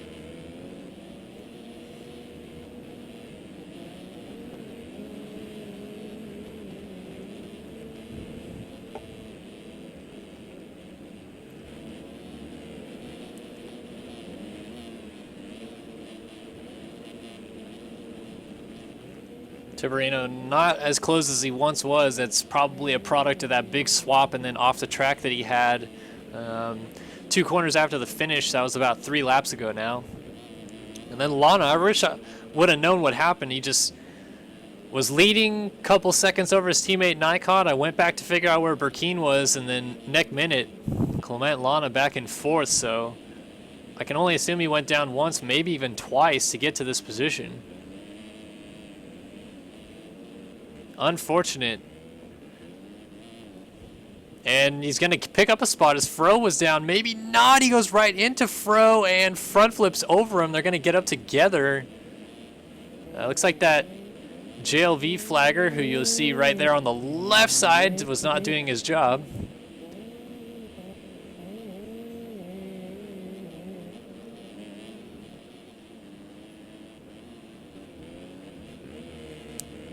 Tiberino not as close as he once was. That's probably a product of that big swap and then off the track that he had 2 corners after the finish. That was about 3 laps ago now. And then Lana, I wish I would have known what happened. He just was leading a couple seconds over his teammate Nikot. I went back to figure out where Burkeen was, and then next minute, Clement Lana back and forth. So I can only assume he went down once, maybe even twice to get to this position. Unfortunate. And he's going to pick up a spot as Fro was down. Maybe not. He goes right into Fro and front flips over him. They're going to get up together. Looks like that JLV flagger, who you'll see right there on the left side, was not doing his job.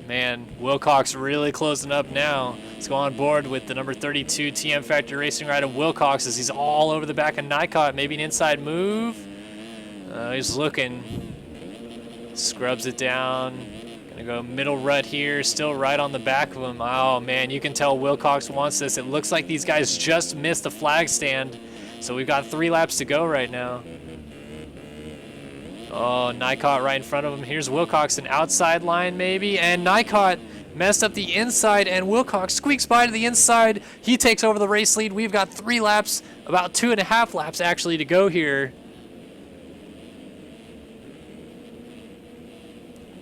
Man, Willcox really closing up now. Let's go on board with the number 32 TM Factory Racing rider Willcox as he's all over the back of Nikot. Maybe an inside move. He's looking. Scrubs it down. Gonna go middle rut here. Still right on the back of him. Oh man, you can tell Willcox wants this. It looks like these guys just missed the flag stand. So we've got 3 laps to go right now. Oh, Nikot right in front of him. Here's Willcox, an outside line maybe, and Nikot messed up the inside, and Willcox squeaks by to the inside. He takes over the race lead. We've got 3 laps About 2.5 laps actually to go here.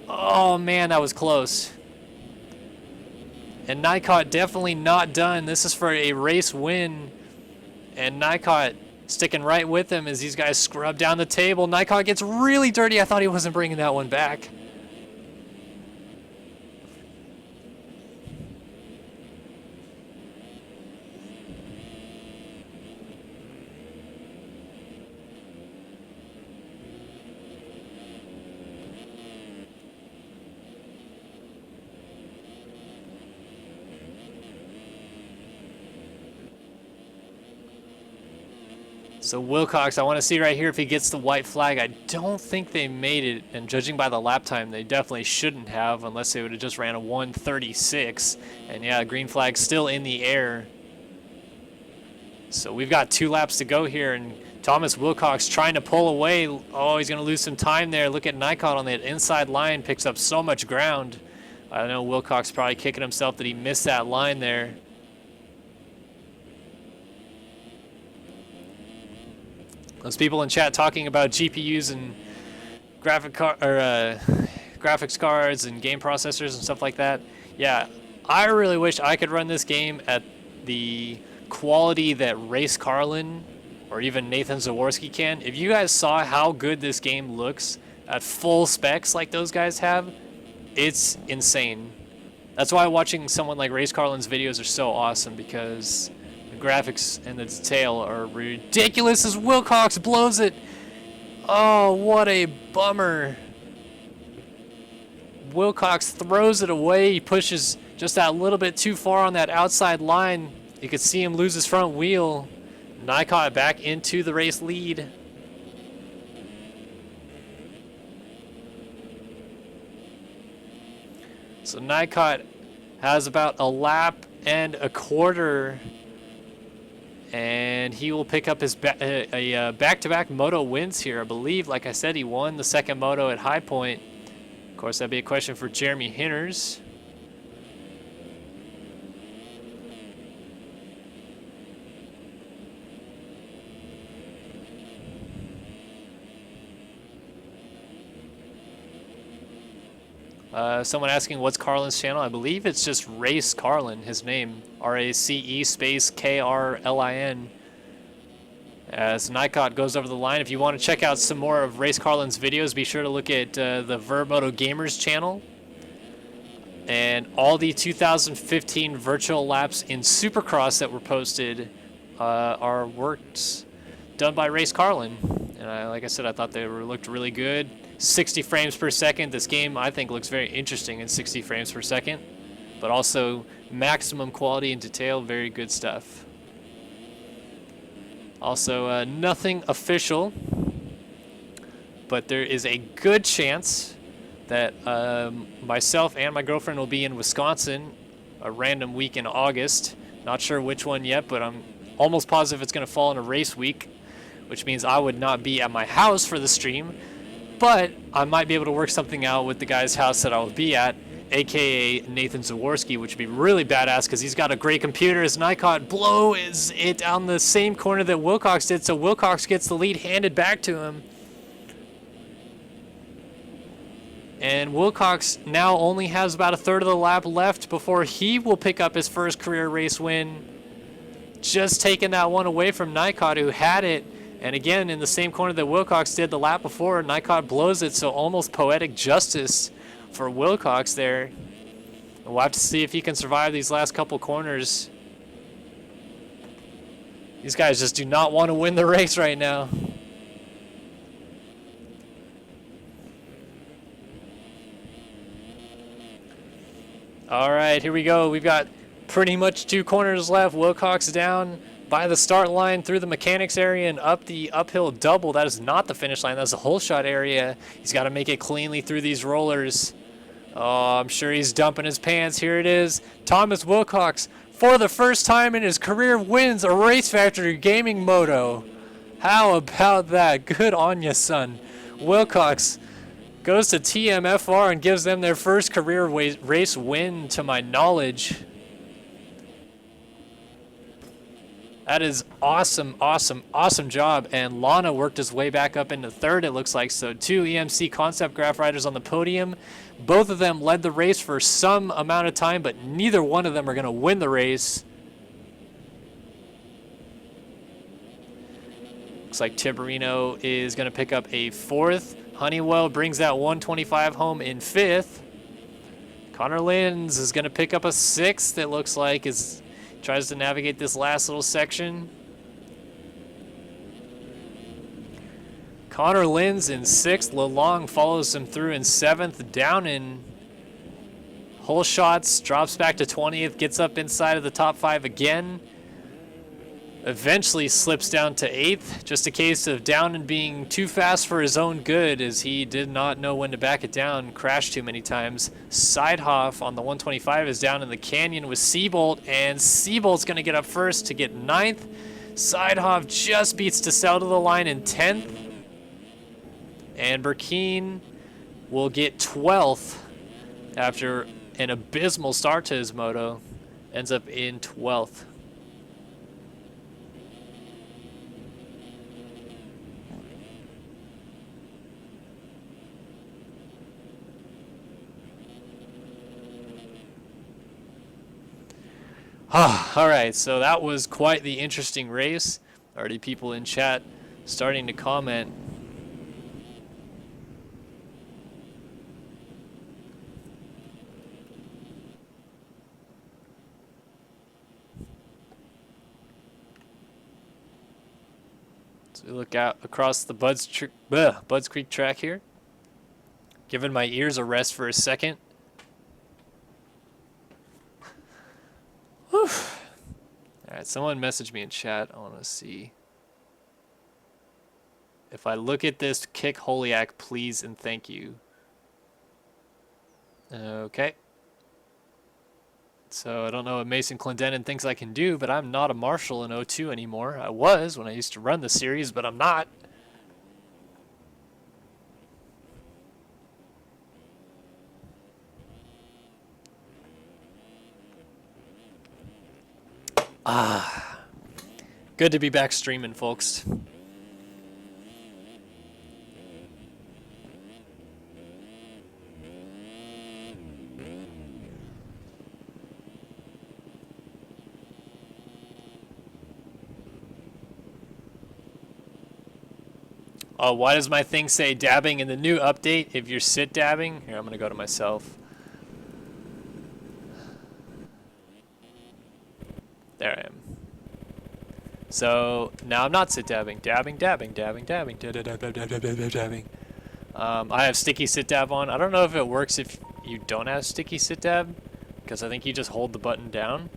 Oh man, that was close. And Nycott definitely not done. This is for a race win. And Nycott sticking right with him as these guys scrub down the table. Nycott gets really dirty. I thought he wasn't bringing that one back. So Willcox, I want to see right here if he gets the white flag. I don't think they made it, and judging by the lap time, they definitely shouldn't have unless they would have just ran a 1:36. And yeah, green flag still in the air. So we've got 2 laps to go here, and Thomas Willcox trying to pull away. Oh, he's going to lose some time there. Look at Nycott on that inside line, picks up so much ground. I know Willcox probably kicking himself that he missed that line there. Those people in chat talking about GPUs and graphics cards and game processors and stuff like that. Yeah, I really wish I could run this game at the quality that Race Carlin or even Nathan Zaworski can. If you guys saw how good this game looks at full specs like those guys have, it's insane. That's why watching someone like Race Carlin's videos are so awesome, because graphics and the detail are ridiculous as Willcox blows it. Oh, what a bummer. Willcox throws it away. He pushes just that little bit too far on that outside line. You could see him lose his front wheel. Nycott back into the race lead. So Nycott has about a lap and a quarter, and he will pick up his back-to-back moto wins here. I believe, like I said, he won the second moto at High Point. Of course, that'd be a question for Jeremy Hinners. Someone asking what's Carlin's channel. I believe it's just Race Carlin, his name. R-A-C-E space K-R-L-I-N. As Nycott goes over the line. If you want to check out some more of Race Carlin's videos, be sure to look at the Vermoto Gamers channel. And all the 2015 virtual laps in Supercross that were posted are works done by Race Carlin. And like I said, I thought they looked really good. 60 frames per second. This game, I think, looks very interesting in 60 frames per second. But also maximum quality and detail. Very good stuff. Also, nothing official. But there is a good chance that myself and my girlfriend will be in Wisconsin a random week in August. Not sure which one yet, but I'm almost positive it's going to fall in a race week, which means I would not be at my house for the stream, but I might be able to work something out with the guy's house that I will be at, aka Nathan Zaworski, which would be really badass because he's got a great computer. As Nycott blows it on the same corner that Willcox did, so Willcox gets the lead handed back to him. And Willcox now only has about a third of the lap left before he will pick up his first career race win. Just taking that one away from Nycott, who had it. And again, in the same corner that Willcox did the lap before, Nycott blows it, so almost poetic justice for Willcox there. And we'll have to see if he can survive these last couple corners. These guys just do not want to win the race right now. All right, here we go. We've got pretty much 2 corners left. Willcox down by the start line through the mechanics area and up the uphill double. That is not the finish line. That's the whole shot area. He's got to make it cleanly through these rollers. Oh, I'm sure he's dumping his pants. Here it is. Thomas Willcox, for the first time in his career, wins a Race Factory Gaming Moto. How about that? Good on you, son. Willcox goes to TMFR and gives them their first career race win, to my knowledge. That is awesome, awesome, awesome job. And Lana worked his way back up into third, it looks like. So 2 EMC Concept Graph riders on the podium. Both of them led the race for some amount of time, but neither one of them are going to win the race. Looks like Tiberino is going to pick up a 4th. Honeywell brings that 125 home in 5th. Connor Linz is going to pick up a 6th, it looks like, as tries to navigate this last little section. Connor Linz in 6th. Lalong follows him through in 7th. Down in hole shots, drops back to 20th, gets up inside of the top 5 again. Eventually slips down to 8th. Just a case of Downen being too fast for his own good, as he did not know when to back it down, crashed too many times. Sidehoff on the 125 is down in the canyon with Seabolt, and Seabolt's going to get up first to get 9th. Sidehoff just beats DeSalle to the line in 10th. And Burkeen will get 12th after an abysmal start to his moto. Ends up in 12th. All right, so that was quite the interesting race. Already people in chat starting to comment. So we look out across the Budds Creek track here. Giving my ears a rest for a second. Whew. All right, someone messaged me in chat. I want to see. If I look at this, kick Holiak, please and thank you. Okay. So I don't know what Mason Clendenin thinks I can do, but I'm not a marshal in O2 anymore. I was when I used to run the series, but I'm not. Good to be back streaming, folks. Oh, why does my thing say dabbing in the new update if you're sit dabbing? Here, I'm going to go to myself. There I am. So now I'm not sit dabbing. Dabbing. I have sticky sit dab on. I don't know if it works if you don't have sticky sit dab, because I think you just hold the button down.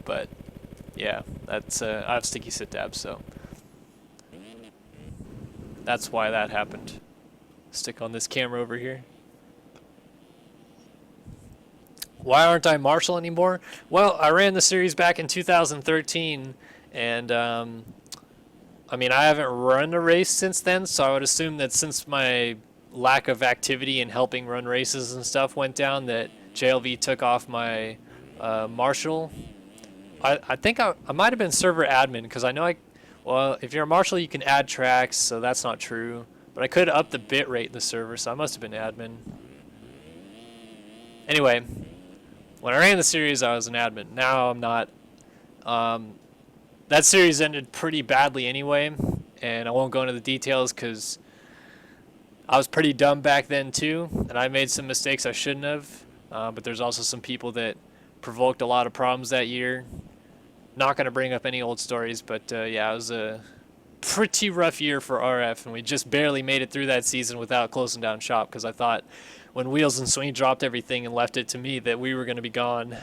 But yeah, that's I have sticky sit dab, so that's why that happened. Stick on this camera over here. Why aren't I marshal anymore? Well, I ran the series back in 2013, and I mean, I haven't run a race since then, so I would assume that since my lack of activity in helping run races and stuff went down, that JLV took off my marshal. I think I might have been server admin, because I know well, if you're a marshal, you can add tracks, so that's not true. But I could up the bit rate in the server, so I must have been admin. Anyway. When I ran the series, I was an admin. Now I'm not. That series ended pretty badly anyway, and I won't go into the details because I was pretty dumb back then too, and I made some mistakes I shouldn't have. But there's also some people that provoked a lot of problems that year. Not going to bring up any old stories, but yeah, it was a pretty rough year for RF, and we just barely made it through that season without closing down shop, because I thought when Wheels and Swing dropped everything and left it to me that we were going to be gone.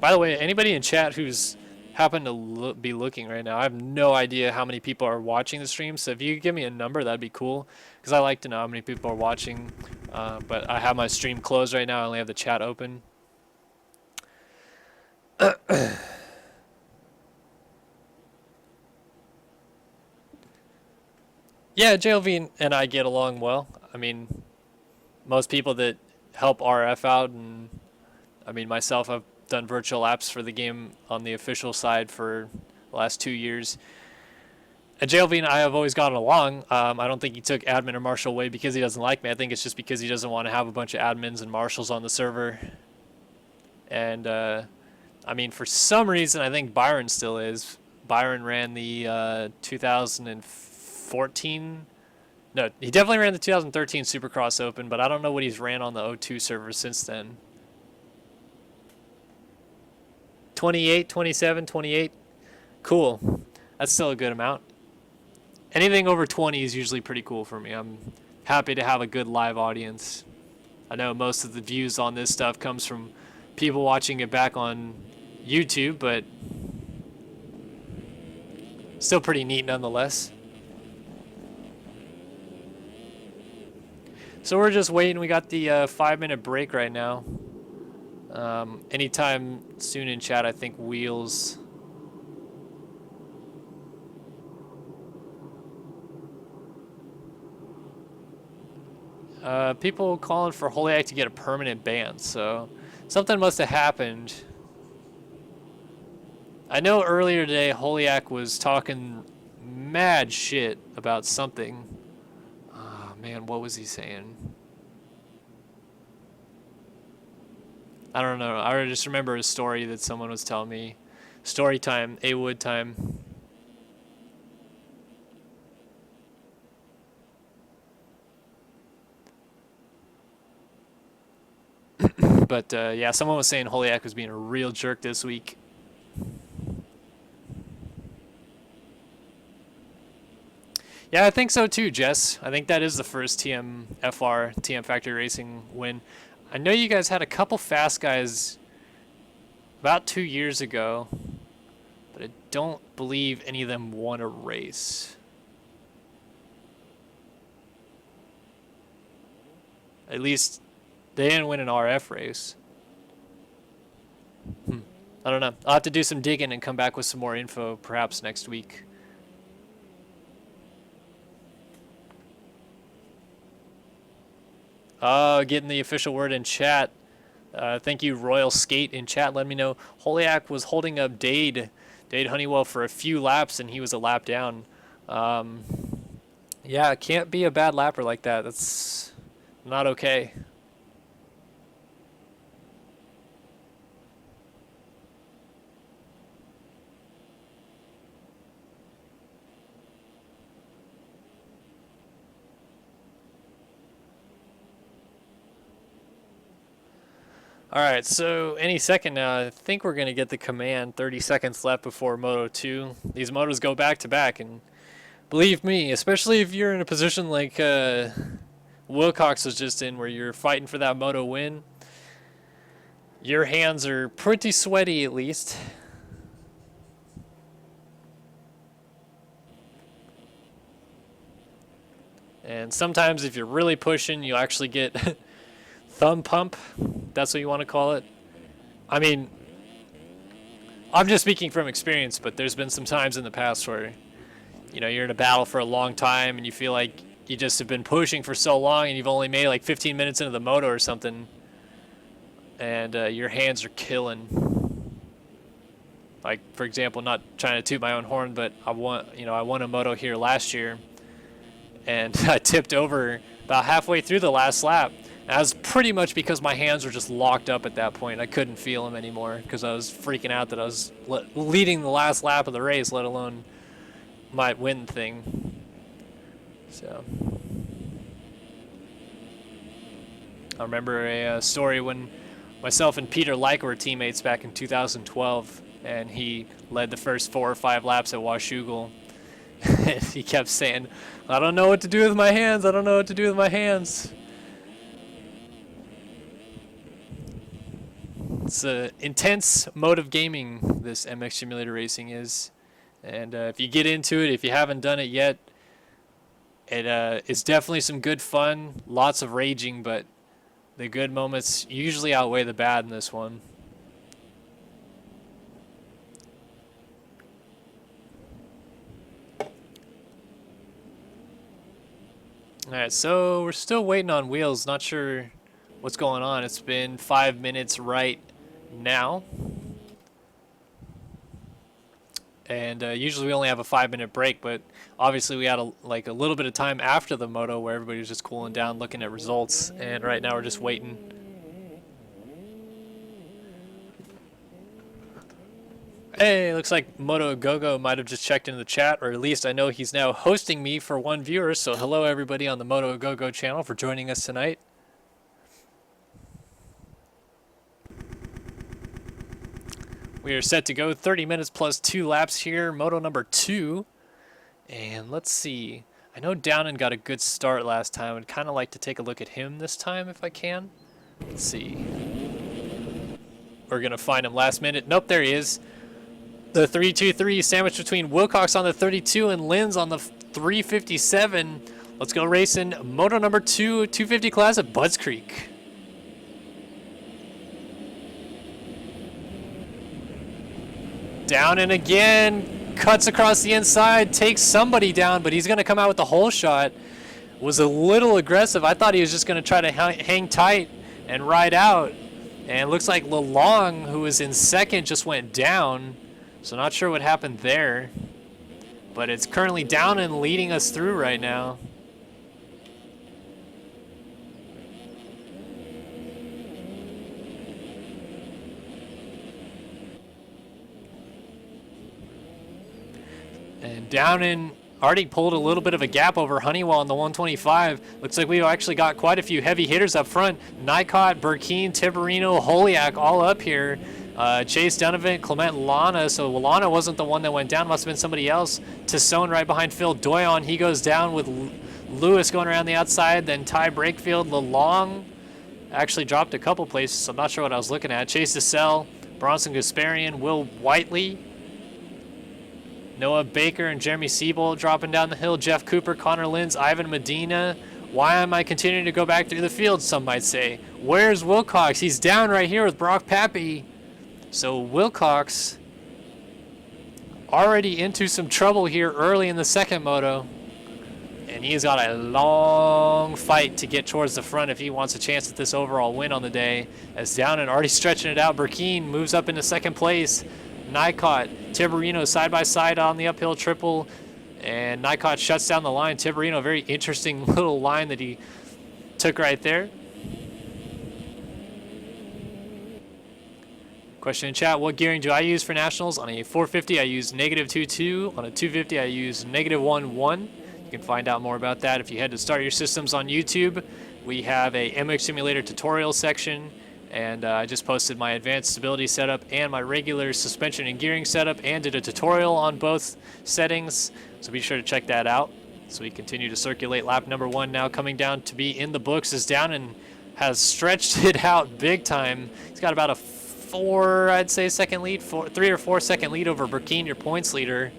By the way, anybody in chat who's happened to be looking right now, I have no idea how many people are watching the stream, so if you could give me a number, that'd be cool, because I like to know how many people are watching. But I have my stream closed right now. I only have the chat open. Yeah, JLV and I get along well. I mean, most people that help RF out, and I mean myself, I've done virtual apps for the game on the official side for the last 2 years. And JLV and I have always gotten along. I don't think he took admin or marshal away because he doesn't like me. I think it's just because he doesn't want to have a bunch of admins and marshals on the server. And I mean, for some reason, I think Byron still is. Byron ran the 2014. No, he definitely ran the 2013 Supercross Open, but I don't know what he's ran on the O2 server since then. 28, 27, 28. Cool. That's still a good amount. Anything over 20 is usually pretty cool for me. I'm happy to have a good live audience. I know most of the views on this stuff comes from people watching it back on YouTube, but still pretty neat nonetheless. So we're just waiting. We got the 5-minute break right now. Anytime soon in chat, I think Wheels. People calling for Holiak to get a permanent ban, so something must have happened. I know earlier today Holiak was talking mad shit about something. Oh man, what was he saying? I don't know. I just remember a story that someone was telling me. Story time, A-Wood time. But yeah, someone was saying Holiak was being a real jerk this week. Yeah, I think so too, Jess. I think that is the first TM Factory Racing win. I know you guys had a couple fast guys about 2 years ago, but I don't believe any of them won a race. At least they didn't win an RF race. I don't know. I'll have to do some digging and come back with some more info perhaps next week. Getting the official word in chat. Thank you, Royal Skate in chat. Let me know. Holiak was holding up Dade Honeywell for a few laps, and he was a lap down. Yeah, it can't be a bad lapper like that. That's not okay. All right, so any second now, I think we're going to get the command. 30 seconds left before Moto 2. These motos go back to back, and believe me, especially if you're in a position like Willcox was just in, where you're fighting for that Moto win, your hands are pretty sweaty at least. And sometimes if you're really pushing, you'll actually get thumb pump. That's what you want to call it. I mean, I'm just speaking from experience, but there's been some times in the past where, you know, you're in a battle for a long time and you feel like you just have been pushing for so long and you've only made like 15 minutes into the moto or something, and your hands are killing. Like, for example, not trying to toot my own horn, but I won a moto here last year, and I tipped over about halfway through the last lap. That was pretty much because my hands were just locked up at that point. I couldn't feel them anymore because I was freaking out that I was leading the last lap of the race, let alone my win thing. So I remember a story when myself and Peter Leica were teammates back in 2012, and he led the first 4 or 5 laps at Washougal. And he kept saying, "I don't know what to do with my hands. I don't know what to do with my hands." It's an intense mode of gaming, this MX Simulator Racing is. And if you get into it, if you haven't done it yet, it's definitely some good fun, lots of raging, but the good moments usually outweigh the bad in this one. Alright, so we're still waiting on wheels. Not sure what's going on. It's been 5 minutes right now. And usually we only have a 5-minute break, but obviously we had a little bit of time after the moto where everybody was just cooling down looking at results. And right now we're just waiting. Hey, looks like Moto Gogo might have just checked into the chat, or at least I know he's now hosting me for one viewer. So hello everybody on the Moto Gogo channel for joining us tonight. We are set to go 30 minutes plus 2 laps here, moto number 2. And let's see. I know Downen got a good start last time. I'd kind of like to take a look at him this time if I can. Let's see. We're going to find him last minute. Nope, there he is. The 323 sandwiched between Willcox on the 32 and Linz on the 357. Let's go racing moto number 2, 250 class at Budds Creek. Down and again, cuts across the inside, takes somebody down, but he's going to come out with the whole shot. Was a little aggressive. I thought he was just going to try to hang tight and ride out. And it looks like Lalong, who was in second, just went down. So not sure what happened there. But it's currently down and leading us through right now. And Downen already pulled a little bit of a gap over Honeywell on the 125. Looks like we've actually got quite a few heavy hitters up front. Nykot, Burkeen, Tiberino, Holiak all up here. Chase Donovan, Clement Lana. So Lana wasn't the one that went down. Must have been somebody else. Tassone right behind Phil Doyon. He goes down with Lewis going around the outside. Then Ty Brakefield. Lalong actually dropped a couple places. So I'm not sure what I was looking at. Chase DeSalle, Bronson Gasparian, Will Whiteley. Noah Baker and Jeremy Siebold dropping down the hill. Jeff Cooper, Connor Linz, Ivan Medina. Why am I continuing to go back through the field, some might say? Where's Willcox? He's down right here with Brock Pappy. So Willcox already into some trouble here early in the second moto. And he's got a long fight to get towards the front if he wants a chance at this overall win on the day. As Downen already stretching it out. Burkeen moves up into second place. Nykot, Tiberino side by side on the uphill triple, and Nykot shuts down the line. Tiberino, very interesting little line that he took right there. Question in chat, what gearing do I use for nationals? On a 450 I use -22, on a 250 I use -11. You can find out more about that if you head to Start Your Systems on YouTube. We have a MX Simulator tutorial section. And I just posted my advanced stability setup and my regular suspension and gearing setup and did a tutorial on both settings. So be sure to check that out. So we continue to circulate lap number 1 now coming down to be in the books as Downen has stretched it out big time. He's got about a 4, I'd say, second lead, 3 or 4 second lead over Burkeen, your points leader.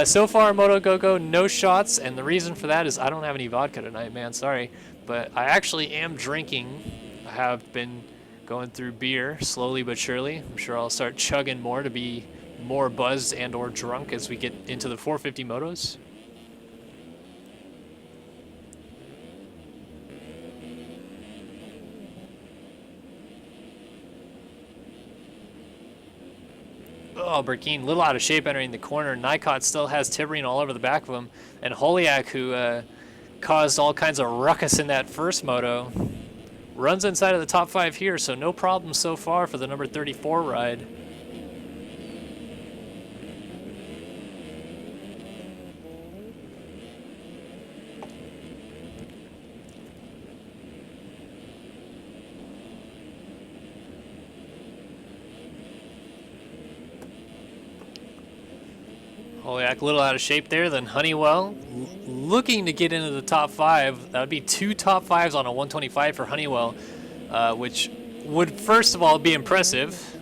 So far, Moto Gogo, no shots, and the reason for that is I don't have any vodka tonight, man, sorry. But I actually am drinking. I have been going through beer, slowly but surely. I'm sure I'll start chugging more to be more buzzed and or drunk as we get into the 450 motos. Oh, Burkeen, a little out of shape entering the corner. Nykot still has Tiberine all over the back of him. And Holiak, who caused all kinds of ruckus in that first moto, runs inside of the top 5 here, so no problem so far for the number 34 ride. Holiak a little out of shape there. Then Honeywell looking to get into the top 5. That would be 2 top 5s on a 125 for Honeywell, which would first of all be impressive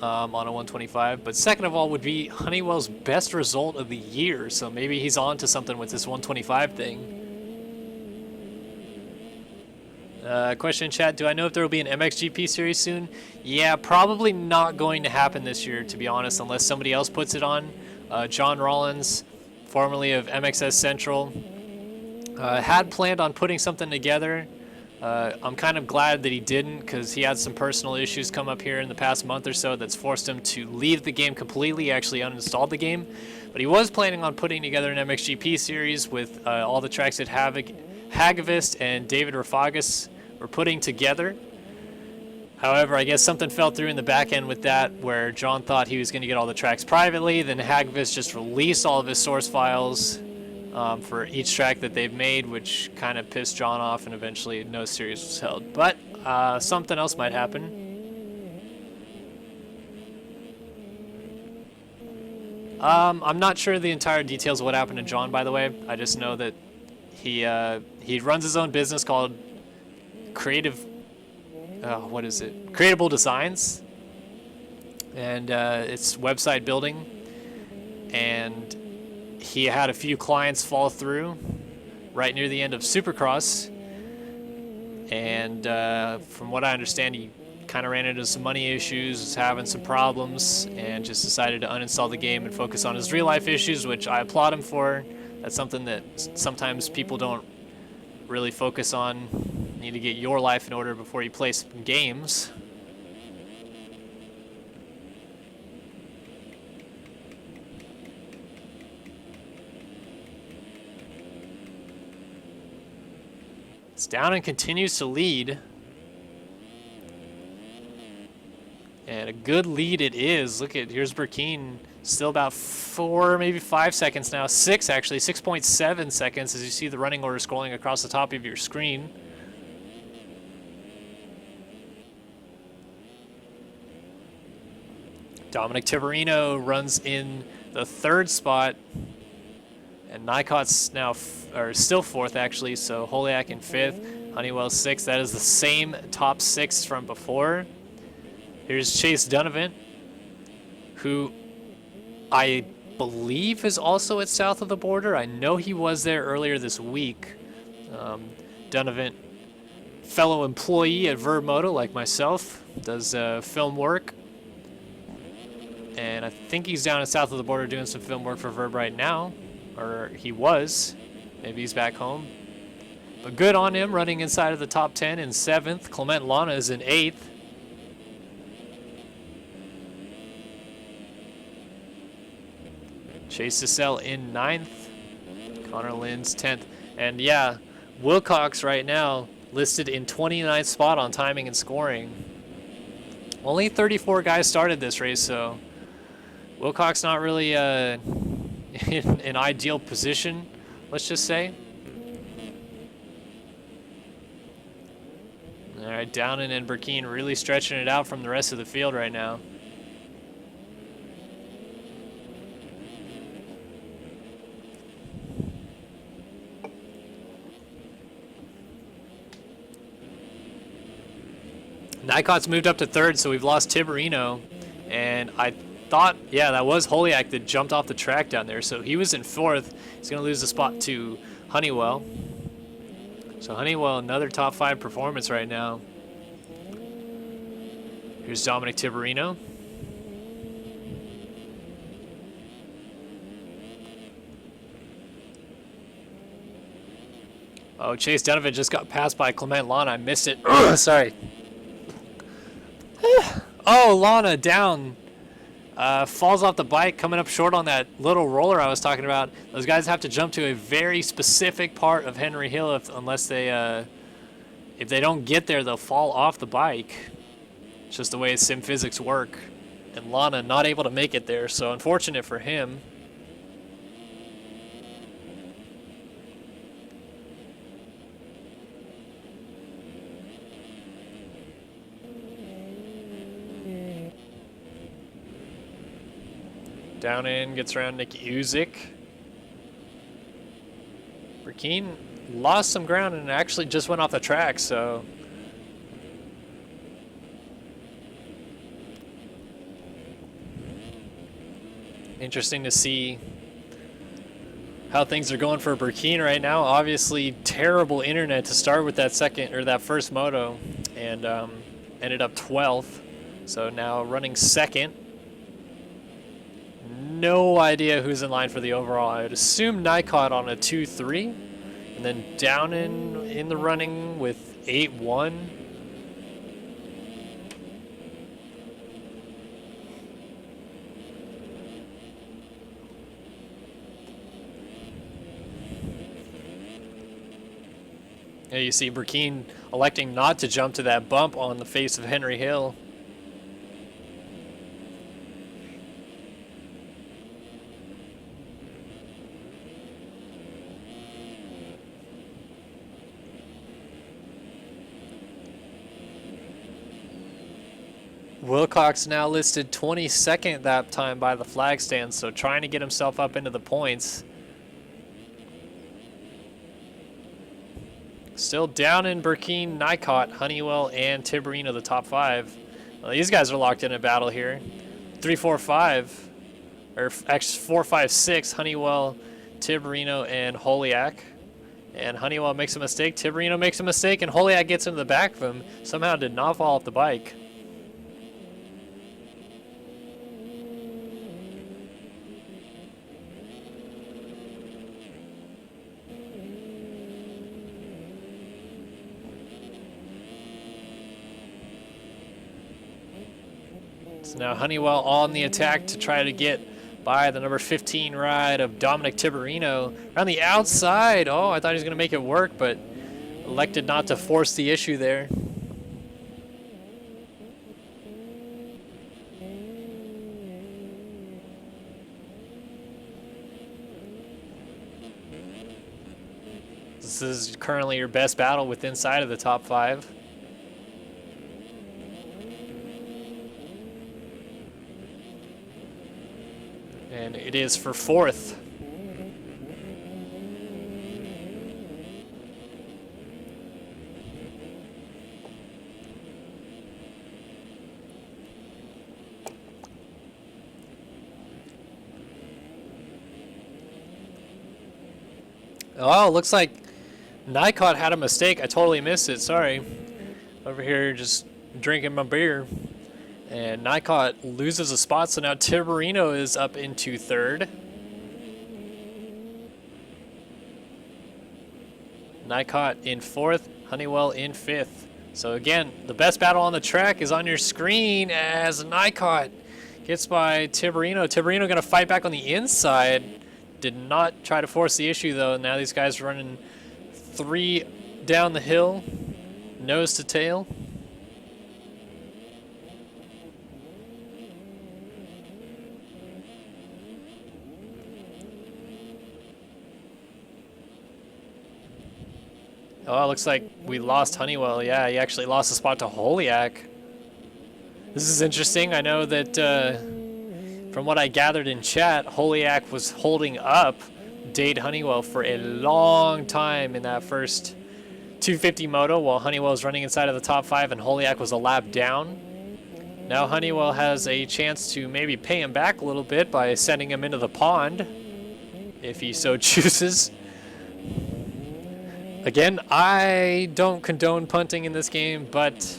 on a 125, but second of all would be Honeywell's best result of the year. So maybe he's on to something with this 125 thing. Question in chat, do I know if there will be an MXGP series soon? Yeah, probably not going to happen this year, to be honest, unless somebody else puts it on. John Rollins, formerly of MXS Central, had planned on putting something together. I'm kind of glad that he didn't, because he had some personal issues come up here in the past month or so that's forced him to leave the game completely, actually uninstalled the game. But he was planning on putting together an MXGP series with all the tracks that Hagavist and David Rafagas were putting together. However, I guess something fell through in the back end with that, where John thought he was going to get all the tracks privately. Then Hagavist just released all of his source files for each track that they've made, which kind of pissed John off, and eventually no series was held. But something else might happen. I'm not sure the entire details of what happened to John, by the way. I just know that he runs his own business called Creatable Designs, and it's website building, and he had a few clients fall through right near the end of Supercross, and from what I understand, he kind of ran into some money issues, was having some problems, and just decided to uninstall the game and focus on his real life issues, which I applaud him for. That's something that sometimes people don't really focus on. You need to get your life in order before you play some games. It's down and continues to lead. And a good lead it is. Look at, here's Burkeen, still about 4, maybe 5 seconds now. 6 actually, 6.7 seconds as you see the running order scrolling across the top of your screen. Dominic Tiberino runs in the 3rd spot. And Nycott's now, still 4th actually, so Holiak in 5th, Honeywell 6th. That is the same top 6 from before. Here's Chase Donovan, who I believe is also at South of the Border. I know he was there earlier this week. Donovan, fellow employee at Verb Moto like myself, does film work. And I think he's down at South of the Border doing some film work for Verb right now. Or he was. Maybe he's back home. But good on him, running inside of the top 10 in 7th. Clement Lana is in 8th. Chase Sissel in 9th. Connor Lynn's 10th. And yeah, Willcox right now listed in 29th spot on timing and scoring. Only 34 guys started this race, so Willcox not really in an ideal position, let's just say. All right, Downen and Burkeen really stretching it out from the rest of the field right now. Nycott's moved up to 3rd, so we've lost Tiberino, and I thought, yeah, that was Holiak that jumped off the track down there, so he was in 4th. He's going to lose the spot to Honeywell. So Honeywell, another top 5 performance right now. Here's Dominic Tiberino. Oh, Chase Donovan just got passed by Clement Lana. I missed it. Sorry. Oh, Lana down. Falls off the bike, coming up short on that little roller I was talking about. Those guys have to jump to a very specific part of Henry Hill unless they, if they don't get there, they'll fall off the bike. It's just the way sim physics work. And Lana not able to make it there, so unfortunate for him. Down in, gets around Nick Uzik. Burkeen lost some ground and actually just went off the track, so. Interesting to see how things are going for Burkeen right now. Obviously, terrible internet to start with that first moto, and ended up 12th. So now running 2nd. no idea who's in line for the overall. I would assume Nikon on a 2-3, and then down in the running with 8-1. Yeah, you see Burkeen electing not to jump to that bump on the face of Henry Hill. Willcox now listed 22nd that time by the flag stand, so trying to get himself up into the points. Still down in Burkeen, Nikon, Honeywell, and Tiberino, the top 5. Well, these guys are locked in a battle here. 3-4-5, or actually 4-5-6, Honeywell, Tiberino, and Holiak. And Honeywell makes a mistake, Tiberino makes a mistake, and Holiak gets into the back of him. Somehow did not fall off the bike. So now Honeywell on the attack to try to get by the number 15 ride of Dominic Tiberino. Around the outside, oh, I thought he was going to make it work, but elected not to force the issue there. This is currently your best battle with inside of the top 5. And it is for 4th. Oh, looks like Nikon had a mistake. I totally missed it. Sorry. Over here just drinking my beer. And Nikon loses a spot, so now Tiberino is up into 3rd. Nikon in 4th, Honeywell in 5th. So again, the best battle on the track is on your screen as Nikon gets by Tiberino. Tiberino going to fight back on the inside. Did not try to force the issue though. Now these guys running 3 down the hill, nose to tail. Oh, it looks like we lost Honeywell. Yeah, he actually lost a spot to Holiak. This is interesting. I know that from what I gathered in chat, Holiak was holding up Dade Honeywell for a long time in that first 250 moto while Honeywell was running inside of the top 5 and Holiak was a lap down. Now Honeywell has a chance to maybe pay him back a little bit by sending him into the pond, if he so chooses. Again, I don't condone punting in this game, but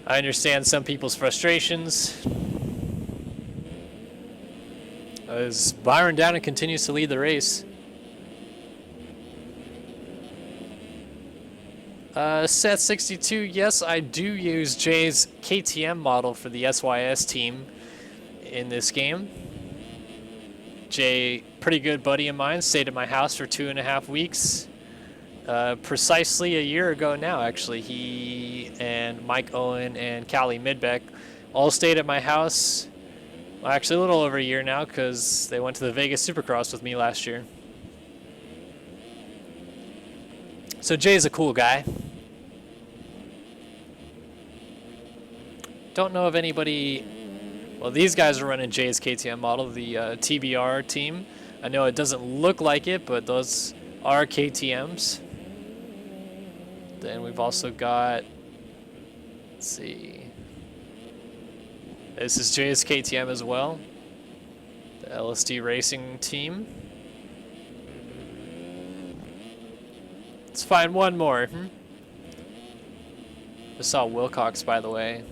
I understand some people's frustrations. As Byron Downing continues to lead the race. Set 62, yes, I do use Jay's KTM model for the SYS team in this game. Jay, pretty good buddy of mine, stayed at my house for 2.5 weeks. Precisely a year ago now, actually. He and Mike Owen and Callie Midbeck all stayed at my house. Well, actually a little over a year now because they went to the Vegas Supercross with me last year. So Jay's a cool guy. Don't know of anybody. Well, these guys are running Jay's KTM model, the TBR team. I know it doesn't look like it, but those are KTMs. Then we've also got, let's see, this is Jay's KTM as well, the LSD Racing team. Let's find one more. Just saw Willcox, by the way.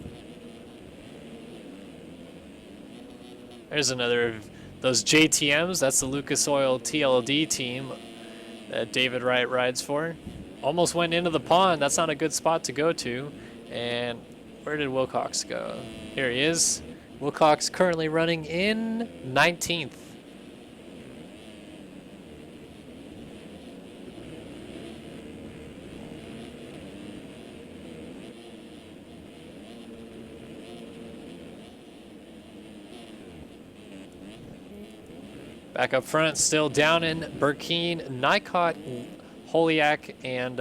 There's another of those JTMs. That's the Lucas Oil TLD team that David Wright rides for. Almost went into the pond. That's not a good spot to go to. And where did Willcox go? Here he is. Willcox currently running in 19th. Back up front, still down in Burkeen, Nikot, Holiak, and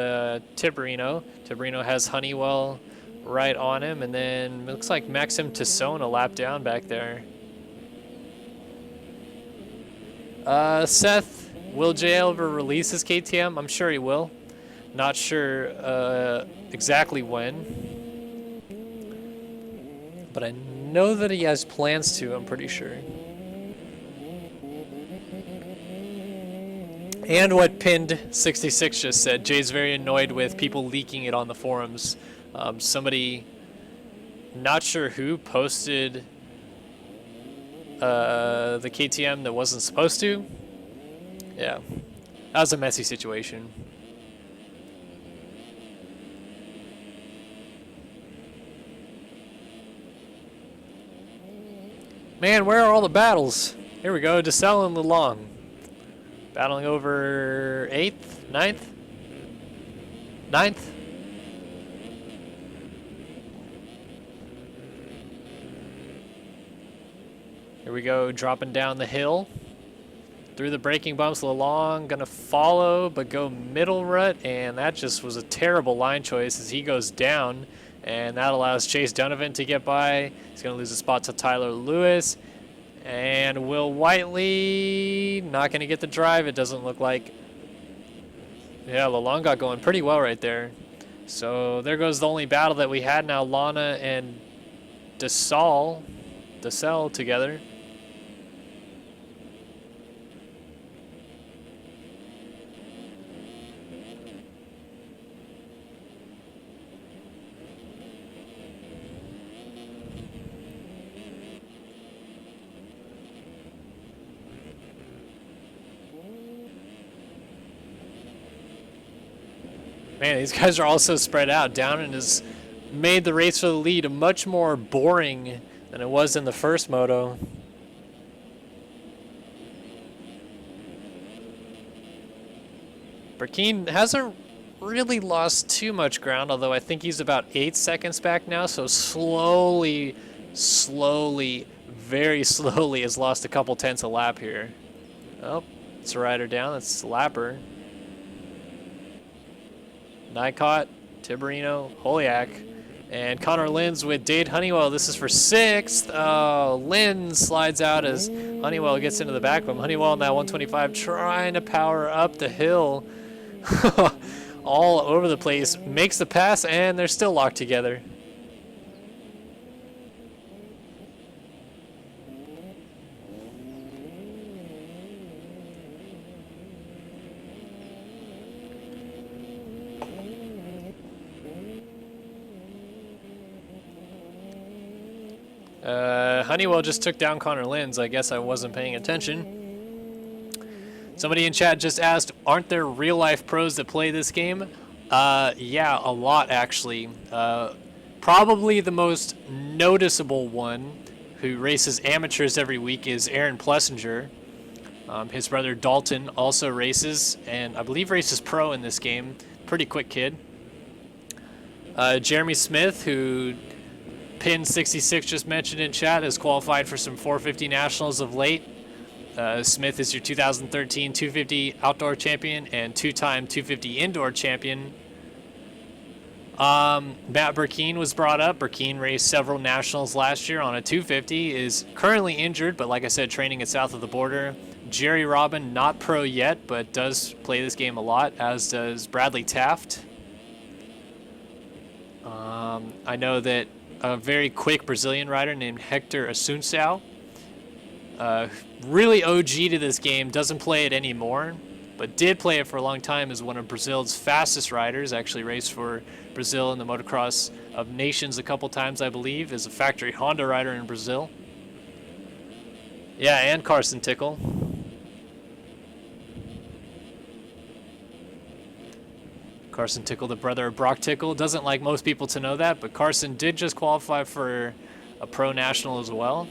Tiberino. Tiberino has Honeywell right on him, and then it looks like Maxim Tisson a lap down back there. Seth, will J ever release his KTM? I'm sure he will. Not sure exactly when, but I know that he has plans to, I'm pretty sure. And what Pinned 66 just said, Jay's very annoyed with people leaking it on the forums. Somebody, not sure who, posted the KTM that wasn't supposed to. Yeah, that was a messy situation. Man, where are all the battles? Here we go, DeSalle and LeLong. Battling over 8th, 9th? 9th? Here we go, dropping down the hill. Through the braking bumps, LeLong gonna follow, but go middle rut, and that just was a terrible line choice as he goes down, and that allows Chase Donovan to get by. He's gonna lose a spot to Tyler Lewis. And Will Whiteley not going to get the drive, it doesn't look like. Yeah, LeLong got going pretty well right there. So there goes the only battle that we had now, Lana and DeSalle together. Man, these guys are also spread out. Downen has made the race for the lead much more boring than it was in the first moto. Burkeen hasn't really lost too much ground, although I think he's about 8 seconds back now, so slowly, very slowly has lost a couple tenths a lap here. Oh, it's a rider down, that's Lapper. Nikot, Tiberino, Holiak, and Connor Linz with Dade Honeywell. This is for 6th. Oh, Linz slides out as Honeywell gets into the back of him. Honeywell in that 125 trying to power up the hill. All over the place. Makes the pass, and they're still locked together. Honeywell just took down Connor Linz. I guess I wasn't paying attention. Somebody in chat just asked, aren't there real-life pros that play this game? Yeah, a lot, actually. Probably the most noticeable one who races amateurs every week is Aaron Plessinger. His brother Dalton also races, and I believe races pro in this game. Pretty quick kid. Jeremy Smith, who Pin 66 just mentioned in chat, has qualified for some 450 nationals of late. Smith is your 2013 250 outdoor champion and two-time 250 indoor champion. Matt Burkeen was brought up. Burkeen raced several nationals last year on a 250, is currently injured, but like I said, training at south of the border. Jerry Robin, not pro yet, but does play this game a lot, as does Bradley Taft. I know that a very quick Brazilian rider named Hector Assunção, really OG to this game, doesn't play it anymore, but did play it for a long time as one of Brazil's fastest riders. Actually raced for Brazil in the Motocross of Nations a couple times, I believe, as a factory Honda rider in Brazil. Yeah, and Carson Tickle. Carson Tickle, the brother of Brock Tickle. Doesn't like most people to know that, but Carson did just qualify for a pro national as well.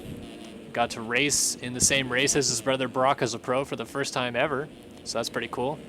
Got to race in the same race as his brother Brock as a pro for the first time ever. So that's pretty cool.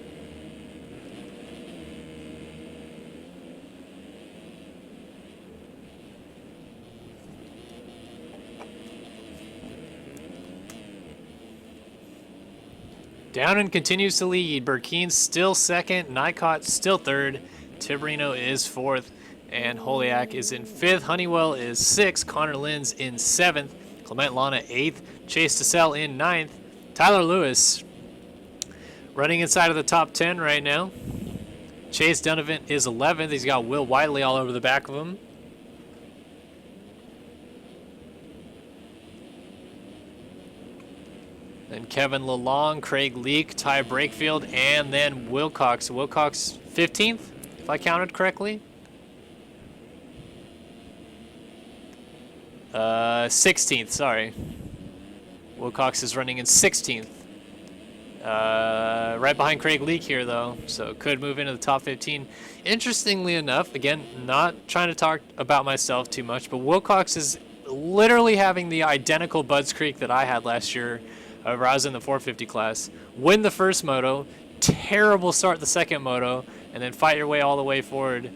Downen continues to lead. Burkeen's still second. Nycott still third. Tiberino is fourth. And Holiak is in fifth. Honeywell is sixth. Connor Lynn's in seventh. Clement Lana eighth. Chase DeSalle in ninth. Tyler Lewis running inside of the top 10 right now. Chase Donovan is 11th. He's got Will Wiley all over the back of him. Then Kevin Lalong, Craig Leake, Ty Brakefield, and then Willcox. Willcox 15th, if I counted correctly. 16th, sorry. Willcox is running in 16th. Right behind Craig Leake here, though, so could move into the top 15. Interestingly enough, again, not trying to talk about myself too much, but Willcox is literally having the identical Budds Creek that I had last year. However, I was in the 450 class. Win the first moto, terrible start the second moto, and then fight your way all the way forward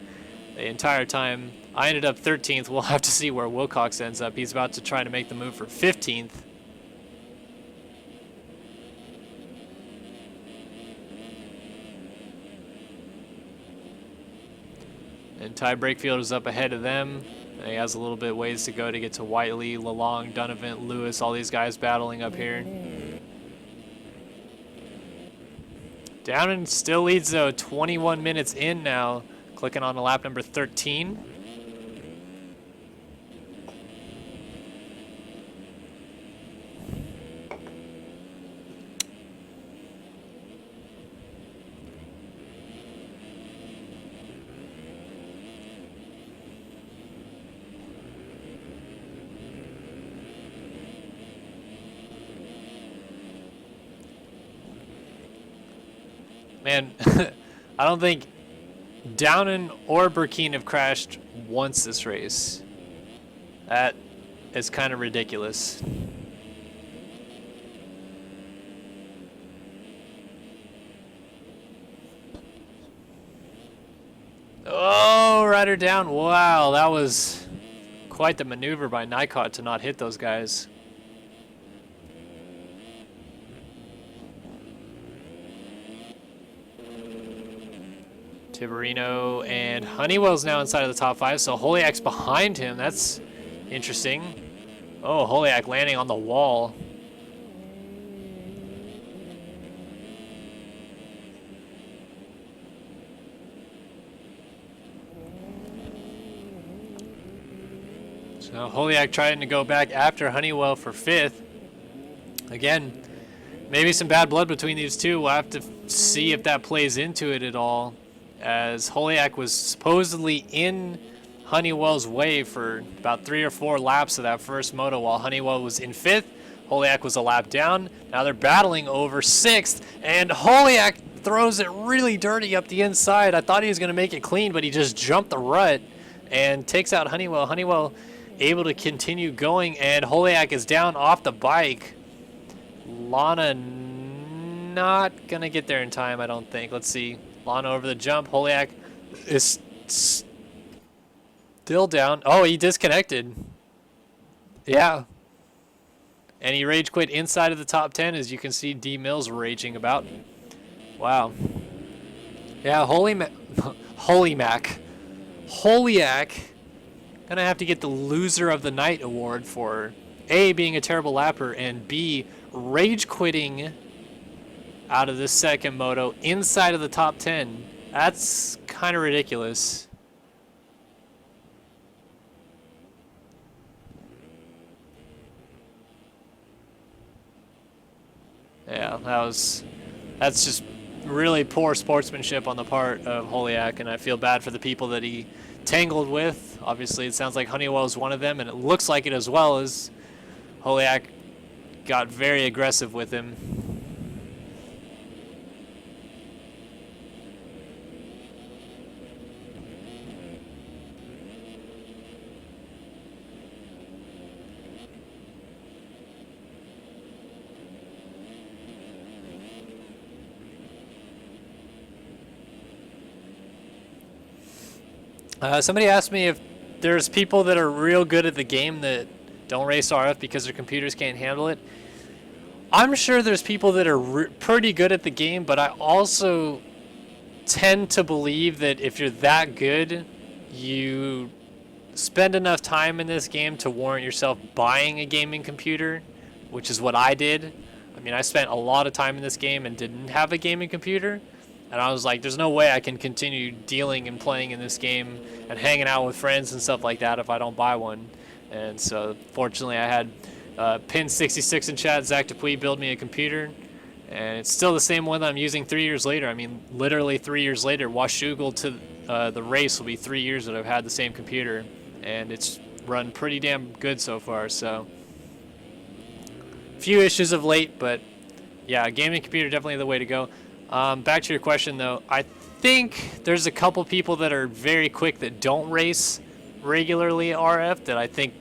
the entire time. I ended up 13th. We'll have to see where Willcox ends up. He's about to try to make the move for 15th. And Ty Brakefield is up ahead of them. He has a little bit ways to go to get to Whiteley, Lalong, Donovan, Lewis, all these guys battling up here. Downen still leads though, 21 minutes in now. Clicking on lap number 13. Man, I don't think Downen or Burkeen have crashed once this race. That is kind of ridiculous. Oh, rider down. Wow, that was quite the maneuver by Nycott to not hit those guys. Tiberino and Honeywell's now inside of the top 5, so Holiak's behind him. That's interesting. Oh, Holiak landing on the wall. So Holiak trying to go back after Honeywell for 5th. Again, maybe some bad blood between these two. We'll have to see if that plays into it at all, as Holiak was supposedly in Honeywell's way for about 3 or 4 laps of that first moto while Honeywell was in 5th. Holiak was a lap down. Now they're battling over 6th, and Holiak throws it really dirty up the inside. I thought he was going to make it clean, but he just jumped the rut and takes out Honeywell. Honeywell able to continue going, and Holiak is down off the bike. Lana not going to get there in time, I don't think. Let's see. Lana over the jump. Holiak is still down. Oh, he disconnected. Yeah. And he rage quit inside of the top 10, as you can see D Mills raging about. Wow. Yeah, Holiak gonna have to get the loser of the night award for A, being a terrible lapper, and B, rage quitting out of this second moto inside of the top 10. That's kind of ridiculous. Yeah, that's just really poor sportsmanship on the part of Holiak, and I feel bad for the people that he tangled with. Obviously, it sounds like Honeywell is one of them, and it looks like it as well, as Holiak got very aggressive with him. Somebody asked me if there's people that are real good at the game that don't race RF because their computers can't handle it. I'm sure there's people that are pretty good at the game, but I also tend to believe that if you're that good, you spend enough time in this game to warrant yourself buying a gaming computer, which is what I did. I mean, I spent a lot of time in this game and didn't have a gaming computer. And I was like, there's no way I can continue dealing and playing in this game and hanging out with friends and stuff like that if I don't buy one. And so, fortunately, I had Pin66 in chat, Zach Dupuy, build me a computer. And it's still the same one that I'm using 3 years later. I mean, literally 3 years later, Washougal to the race will be 3 years that I've had the same computer. And it's run pretty damn good so far. So, few issues of late, but yeah, gaming computer definitely the way to go. Back to your question, though, I think there's a couple people that are very quick that don't race regularly RF that I think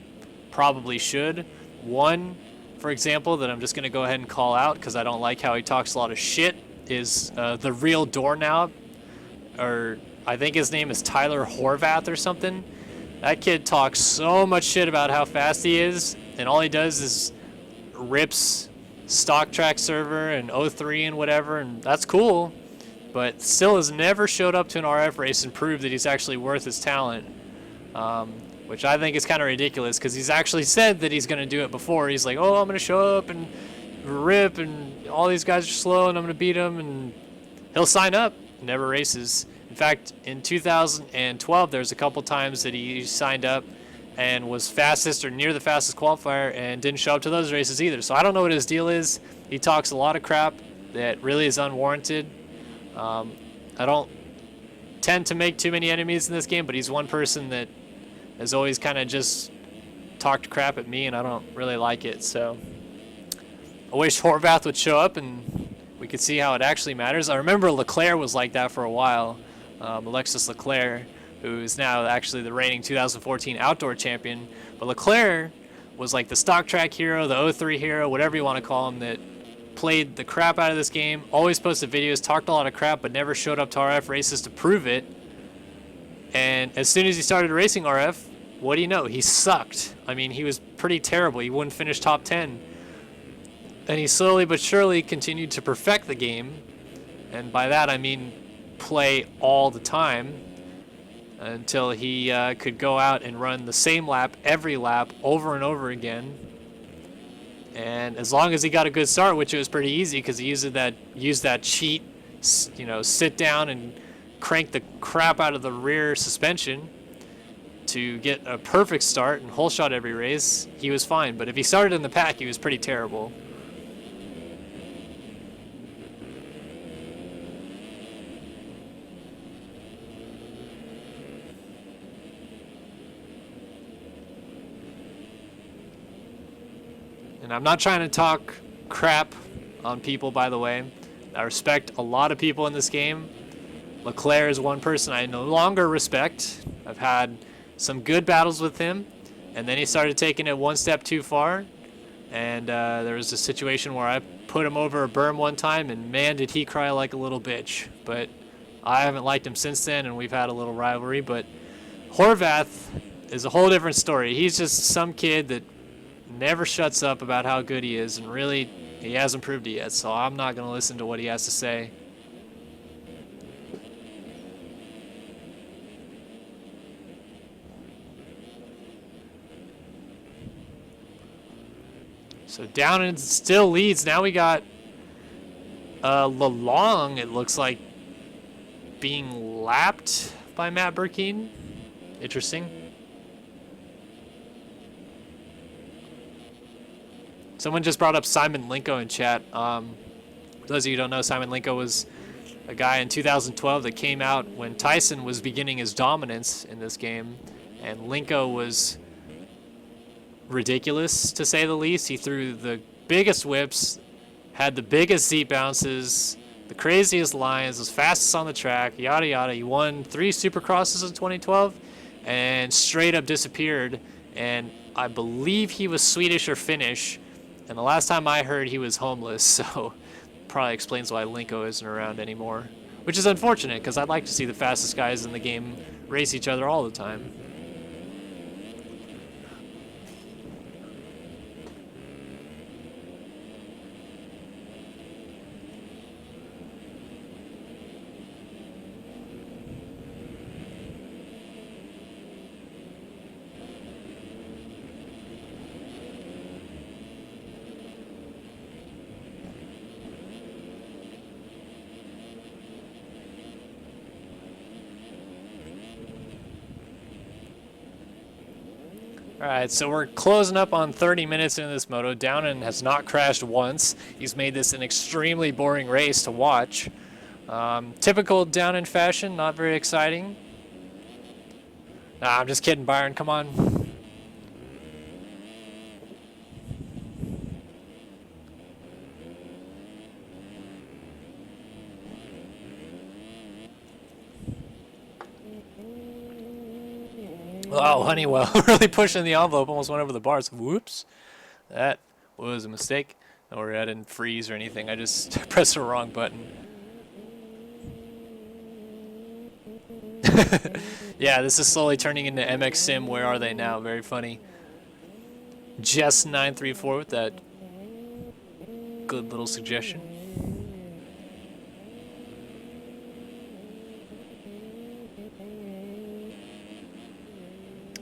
probably should. One, for example, that I'm just going to go ahead and call out because I don't like how he talks a lot of shit, is the real Doorknob, or I think his name is Tyler Horvath or something. That kid talks so much shit about how fast he is, and all he does is rips stock track server and 03 and whatever, and that's cool, but still has never showed up to an RF race and proved that he's actually worth his talent, which I think is kind of ridiculous because he's actually said that he's going to do it before. He's like, oh, I'm going to show up and rip, and all these guys are slow and I'm going to beat them, and he'll sign up, never races. In fact, in 2012 there's a couple times that he signed up and was fastest or near the fastest qualifier and didn't show up to those races either. So I don't know what his deal is. He talks a lot of crap that really is unwarranted. I don't tend to make too many enemies in this game, but he's one person that has always kind of just talked crap at me, and I don't really like it. So I wish Horvath would show up and we could see how it actually matters. I remember Leclerc was like that for a while, Alexis Leclerc, who is now actually the reigning 2014 outdoor champion. But Leclerc was like the stock track hero, the 03 hero, whatever you want to call him, that played the crap out of this game, always posted videos, talked a lot of crap, but never showed up to RF races to prove it. And as soon as he started racing RF, what do you know? He sucked. I mean, he was pretty terrible. He wouldn't finish top 10. And he slowly but surely continued to perfect the game. And by that, I mean play all the time, until he could go out and run the same lap every lap over and over again. And as long as he got a good start, which it was pretty easy because he used that cheat, sit down and crank the crap out of the rear suspension to get a perfect start and whole shot every race, he was fine. But if he started in the pack, he was pretty terrible. And I'm not trying to talk crap on people, by the way. I respect a lot of people in this game. Leclerc is one person I no longer respect. I've had some good battles with him, and then he started taking it one step too far. And there was a situation where I put him over a berm one time, and man, did he cry like a little bitch. But I haven't liked him since then, and we've had a little rivalry. But Horvath is a whole different story. He's just some kid that never shuts up about how good he is, and really he hasn't proved it yet, so I'm not going to listen to what he has to say. So down and still leads. Now we got Lalong, it looks like, being lapped by Matt Burkeen. Interesting. Someone just brought up Simon Linko in chat. For those of you who don't know, Simon Linko was a guy in 2012 that came out when Tyson was beginning his dominance in this game. And Linko was ridiculous, to say the least. He threw the biggest whips, had the biggest Z bounces, the craziest lines, was fastest on the track, yada yada. He won 3 Supercrosses in 2012 and straight up disappeared. And I believe he was Swedish or Finnish. And the last time I heard, he was homeless. So probably explains why Linko isn't around anymore. Which is unfortunate, because I'd like to see the fastest guys in the game race each other all the time. Alright, so we're closing up on 30 minutes into this moto. Downen has not crashed once. He's made this an extremely boring race to watch. Typical Downen fashion, not very exciting. Nah, I'm just kidding, Byron, come on. Oh, Honeywell really pushing the envelope, almost went over the bars. Whoops. That was a mistake. Or I didn't freeze or anything. I just pressed the wrong button. Yeah, this is slowly turning into MX Sim. Where are they now? Very funny. Just 934 with that good little suggestion.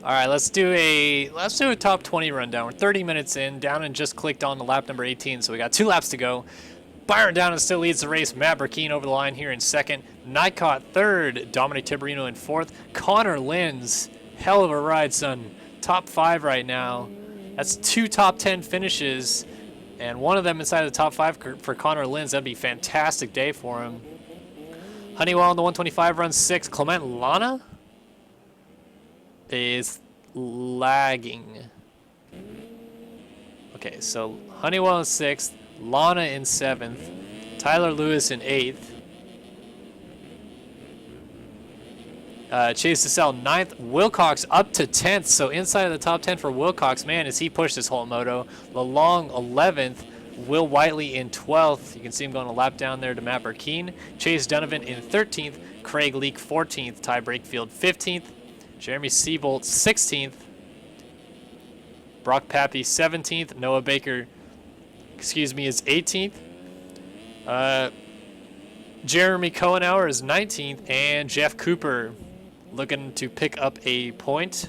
All right, let's do a top 20 rundown. We're 30 minutes in. Downen just clicked on the lap number 18, so we got 2 laps to go. Byron Downen still leads the race. Matt Burkeen over the line here in second. Nycott third. Dominic Tiberino in fourth. Connor Linz, hell of a ride, son. Top 5 right now. That's 2 top 10 finishes, and one of them inside the top 5 for Connor Linz. That'd be a fantastic day for him. Honeywell on the 125 runs 6. Clement Lana is lagging. Okay, so Honeywell in 6th, Lana in 7th, Tyler Lewis in 8th, Chase DeSalle 9th, Willcox up to 10th, so inside of the top 10 for Willcox. Man, as he pushed this whole moto. LeLong 11th, Will Whiteley in 12th. You can see him going a lap down there to Matt Burkeen. Chase Donovan in 13th, Craig Leake 14th, Ty Brakefield 15th, Jeremy Seabolt 16th, Brock Pappy 17th, Noah Baker, is 18th. Jeremy Cohenauer is 19th, and Jeff Cooper looking to pick up a point.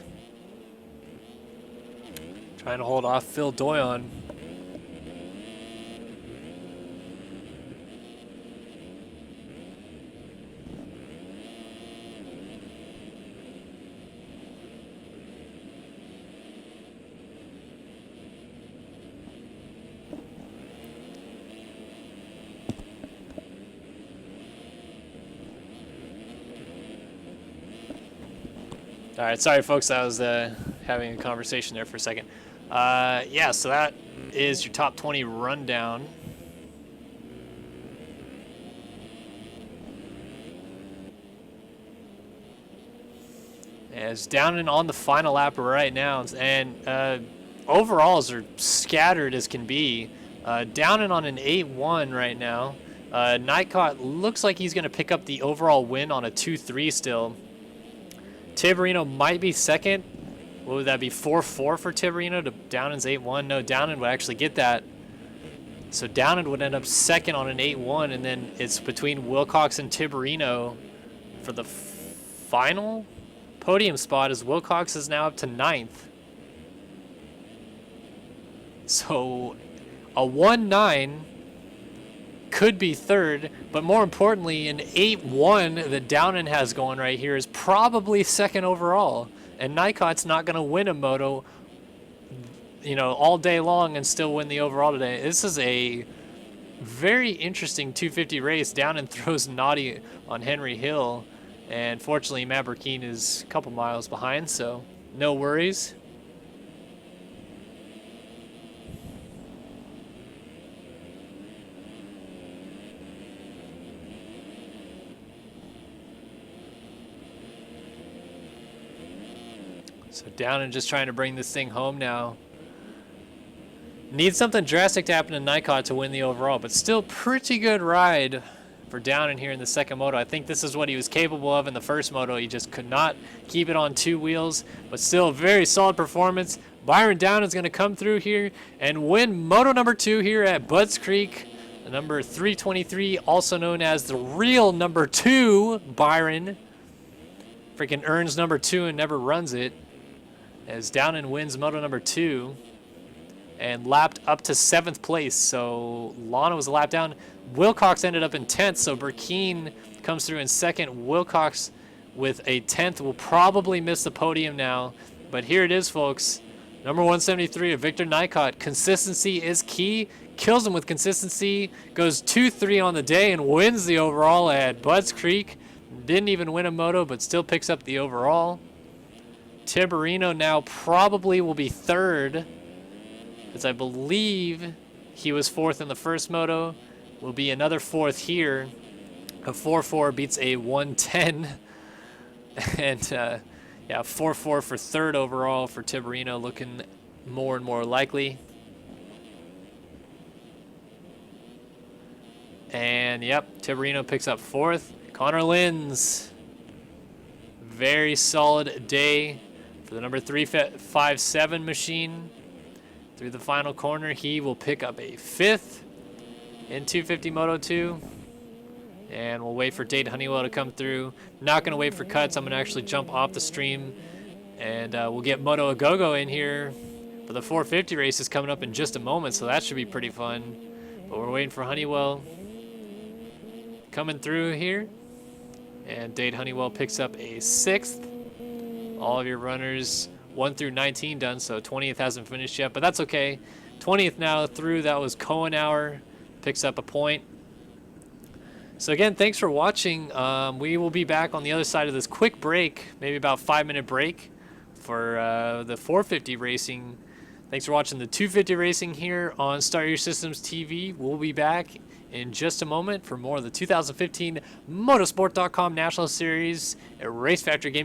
Trying to hold off Phil Doyon. All right, sorry folks, I was having a conversation there for a second. Yeah, so that is your top 20 rundown. As Downen on the final lap right now, and overalls are scattered as can be. Downen on an 8-1 right now. Nycott looks like he's going to pick up the overall win on a 2-3 still. Tiberino might be second. What would that be, 4-4 for Tiberino to Downen's 8-1? No, Downen would actually get that. So Downen would end up second on an 8-1, and then it's between Willcox and Tiberino for the final podium spot, as Willcox is now up to 9th. So a 1-9 could be third, but more importantly, an 8-1 that Downen has going right here is probably second overall. And Nycott's not going to win a moto, you know, all day long and still win the overall today. This is a very interesting 250 race. Downen throws naughty on Henry Hill, and fortunately Matt Burkeen is a couple miles behind, so no worries. So Downen just trying to bring this thing home now. Needs something drastic to happen to Nikot to win the overall, but still pretty good ride for Downen here in the second moto. I think this is what he was capable of in the first moto. He just could not keep it on 2 wheels, but still a very solid performance. Byron Downen's going to come through here and win moto number 2 here at Budds Creek. The number 323, also known as the real number 2, Byron. Freaking earns number 2 and never runs it, as Downen wins moto number 2 and lapped up to 7th place. So Lana was a lap down. Willcox ended up in 10th, so Burkeen comes through in 2nd. Willcox with a 10th will probably miss the podium now, but here it is, folks. Number 173 of Victor Nikot. Consistency is key. Kills him with consistency. Goes 2-3 on the day and wins the overall at Budds Creek. Didn't even win a moto, but still picks up the overall. Tiberino now probably will be 3rd, as I believe he was 4th in the first moto. Will be another 4th here. A 4-4 beats a 110. And yeah, 4-4 for 3rd overall for Tiberino, looking more and more likely. And yep, Tiberino picks up 4th. Connor Linz, very solid day for the number 357 machine. Through the final corner, he will pick up a 5th in 250 Moto 2. And we'll wait for Dade Honeywell to come through. Not going to wait for cuts. I'm going to actually jump off the stream. And we'll get Moto A Go-Go in here for the 450 races coming up in just a moment. So that should be pretty fun. But we're waiting for Honeywell coming through here. And Dade Honeywell picks up a 6th. All of your runners 1 through 19 done, so 20th hasn't finished yet, but that's okay. 20th now through. That was Cohenauer. Picks up a point. So again, thanks for watching. We will be back on the other side of this quick break, maybe about 5-minute break for the 450 racing. Thanks for watching the 250 racing here on Start Your Systems TV. We'll be back in just a moment for more of the 2015 Motorsport.com National Series at Race Factory Game.